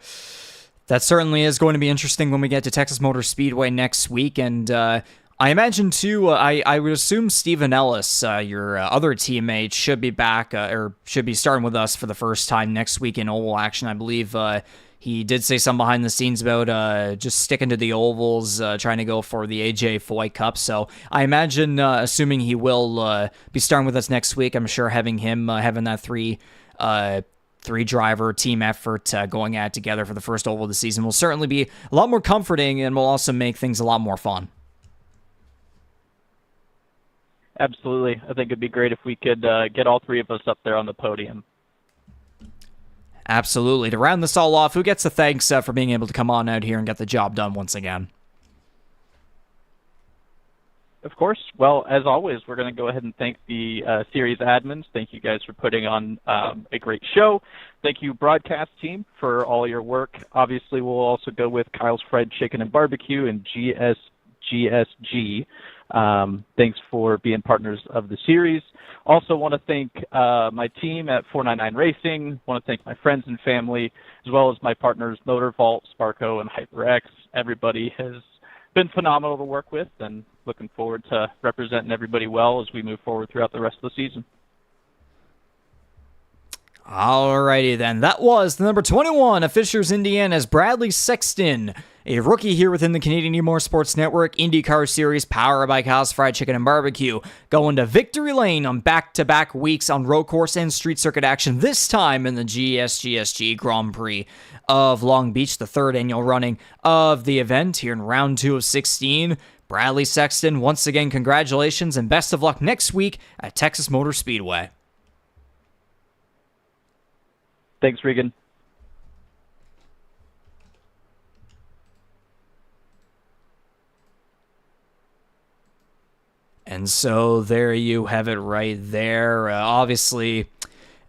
that certainly is going to be interesting when we get to Texas Motor Speedway next week. And I imagine, too, I would assume Stephen Ellis, your other teammate, should be back or should be starting with us for the first time next week in oval action. I believe he did say something behind the scenes about just sticking to the ovals, trying to go for the AJ Foyt Cup. So I imagine, assuming he will be starting with us next week, I'm sure having him having that three-driver team effort going at it together for the first oval of the season will certainly be a lot more comforting and will also make things a lot more fun. Absolutely. I think it'd be great if we could get all 3 of us up there on the podium. Absolutely. To round this all off, who gets the thanks for being able to come on out here and get the job done once again? Of course. Well, as always, we're going to go ahead and thank the series admins. Thank you guys for putting on a great show. Thank you, broadcast team, for all your work. Obviously, we'll also go with Kyle's Fried Chicken and Barbecue and GSGSG. Thanks for being partners of the series. Also want to thank my team at 499 Racing. Want to thank my friends and family, as well as my partners, Motor Vault, Sparco, and HyperX. Everybody has been phenomenal to work with, and looking forward to representing everybody well as we move forward throughout the rest of the season. Alrighty then, that was the number 21 of Fishers, Indiana's Bradley Sexton, a rookie here within the Canadian E-Motorsports Network Indycar Series, powered by Kyle's Fried Chicken and Barbecue, going to victory lane on back-to-back weeks on road course and street circuit action, this time in the GSGSG Grand Prix of Long Beach, the 3rd annual running of the event here in round 2 of 16. Bradley Sexton, once again, congratulations and best of luck next week at Texas Motor Speedway. Thanks, Regan. And so there you have it right there. Obviously,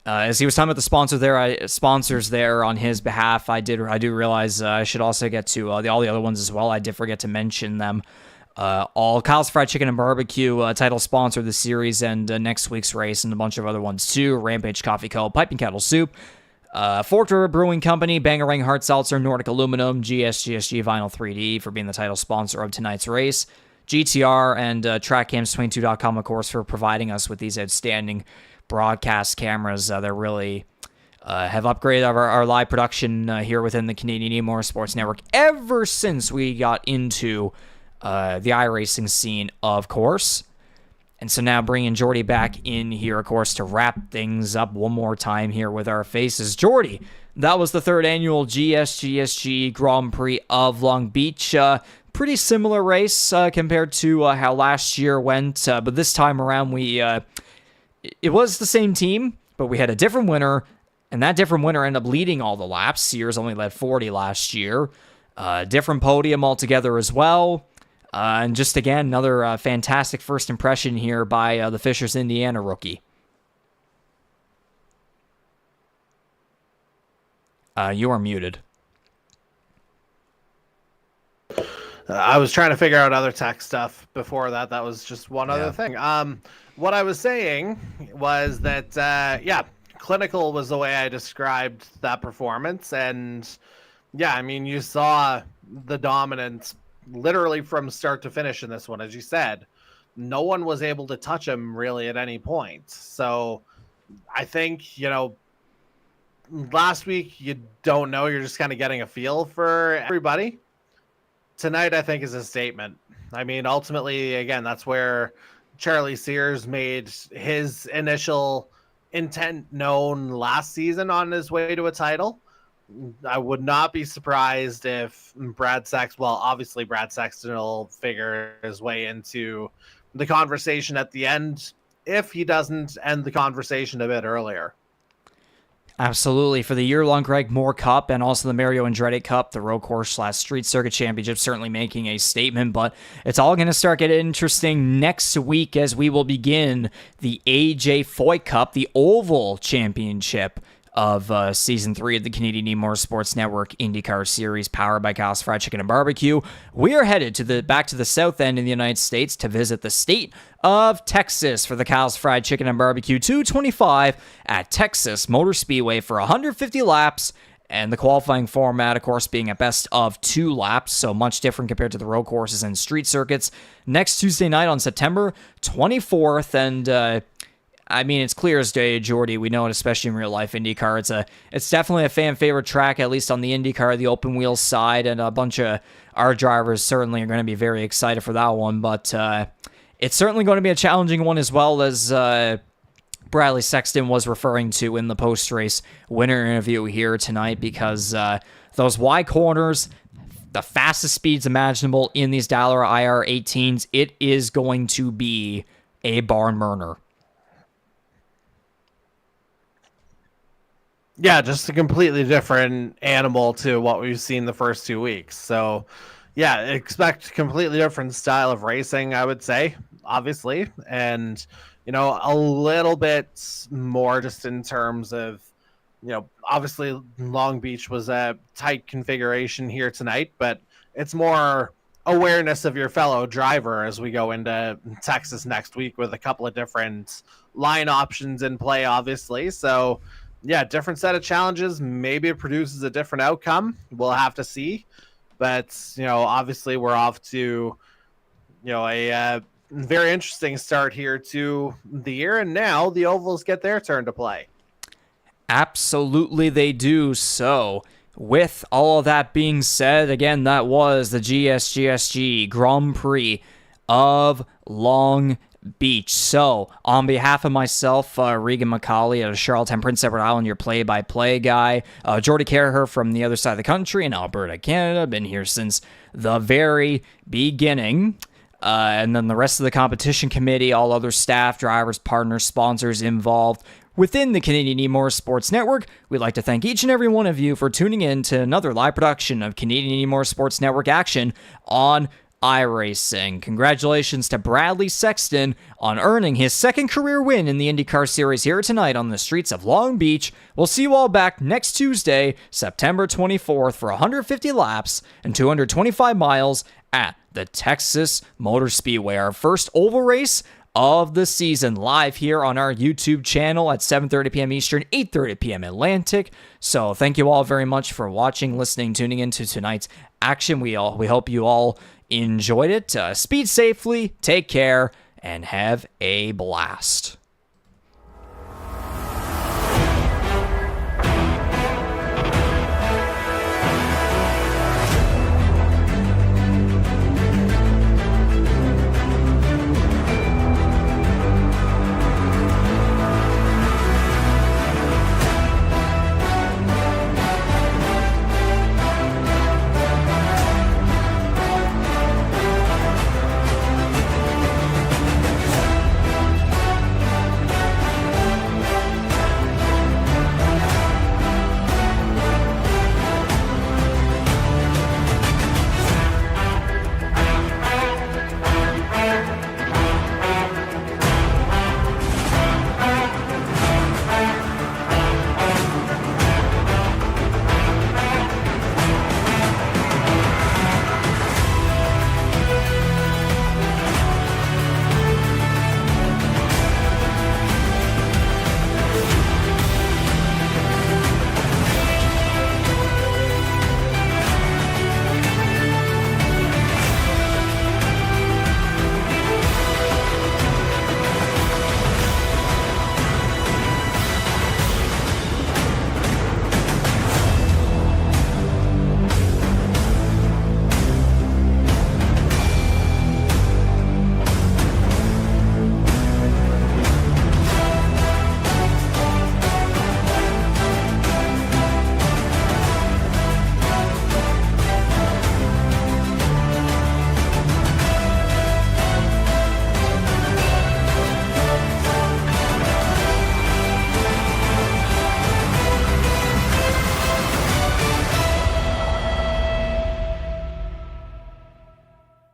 As he was talking about the sponsors there on his behalf, I do realize I should also get to all the other ones as well. I did forget to mention them. All Kyle's Fried Chicken and Barbecue, title sponsor of the series and next week's race, and a bunch of other ones too. Rampage Coffee Co, Piping Kettle Soup, Forked River Brewing Company, Bangarang Hard Seltzer, Nordic Aluminum, GSGSG Vinyl 3D for being the title sponsor of tonight's race. GTR and TrackCams22.com, of course, for providing us with these outstanding broadcast cameras. They're really have upgraded our live production here within the Canadian E-Motorsports Network ever since we got into the iRacing scene, of course. And so now bringing Jordy back in here, of course, to wrap things up one more time here with our faces. Jordy, that was the third annual GSGSG Grand Prix of Long Beach. Pretty similar race compared to how last year went, but this time around it was the same team, but we had a different winner, and that different winner ended up leading all the laps. Sears only led 40 last year. Different podium altogether as well. And just again, another fantastic first impression here by the Fishers, Indiana rookie. You are muted. I was trying to figure out other tech stuff before that. That was just one other thing. What I was saying was that, clinical was the way I described that performance. And yeah, I mean, you saw the dominance literally from start to finish in this one. As you said, no one was able to touch him really at any point. So I think, last week, you don't know. You're just kind of getting a feel for everybody. Tonight, I think, is a statement. I mean, ultimately, again, that's where Charlie Sears made his initial intent known last season on his way to a title. I would not be surprised if obviously Brad Sexton will figure his way into the conversation at the end if he doesn't end the conversation a bit earlier. Absolutely. For the year-long Greg Moore Cup and also the Mario Andretti Cup, the road course / street circuit championship certainly making a statement, but it's all going to start getting interesting next week as we will begin the AJ Foyt Cup, the Oval Championship of Season 3 of the Canadian E-Motorsports Network IndyCar Series, powered by Kyle's Fried Chicken and Barbecue. We are headed back to the south end in the United States to visit the state of Texas for the Kyle's Fried Chicken and Barbecue 225 at Texas Motor Speedway for 150 laps, and the qualifying format, of course, being a best of 2 laps, so much different compared to the road courses and street circuits. Next Tuesday night on September 24th, and I mean, it's clear as day, Jordy. We know it, especially in real life IndyCar. It's definitely a fan favorite track, at least on the IndyCar, the open wheel side, and a bunch of our drivers certainly are going to be very excited for that one. But it's certainly going to be a challenging one as well, as Bradley Sexton was referring to in the post-race winner interview here tonight, because those wide corners, the fastest speeds imaginable in these Dallara IR18s, it is going to be a barn burner. Yeah, just a completely different animal to what we've seen the first 2 weeks. So, yeah, expect completely different style of racing, I would say, obviously. And, a little bit more just in terms of, obviously Long Beach was a tight configuration here tonight, but it's more awareness of your fellow driver as we go into Texas next week with a couple of different line options in play, obviously. So, yeah, different set of challenges. Maybe it produces a different outcome. We'll have to see. But, obviously we're off to, a very interesting start here to the year. And now the Ovals get their turn to play. Absolutely they do. So, with all of that being said, again, that was the GSGSG Grand Prix of Long Beach. So, on behalf of myself, Regan McCauley out of Charlottetown, Prince Edward Island, your play-by-play guy, Jordy Carraher from the other side of the country in Alberta, Canada, been here since the very beginning. And then the rest of the competition committee, all other staff, drivers, partners, sponsors involved within the Canadian E-Motorsports Network. We'd like to thank each and every one of you for tuning in to another live production of Canadian E-Motorsports Network action on iRacing. Congratulations to Bradley Sexton on earning his second career win in the IndyCar Series here tonight on the streets of Long Beach. We'll see you all back next Tuesday, September 24th for 150 laps and 225 miles at the Texas Motor Speedway. Our first oval race of the season live here on our YouTube channel at 7:30 p.m. Eastern, 8:30 p.m. Atlantic. So thank you all very much for watching, listening, tuning into tonight's action. We hope you all enjoyed it. Speed safely, take care, and have a blast.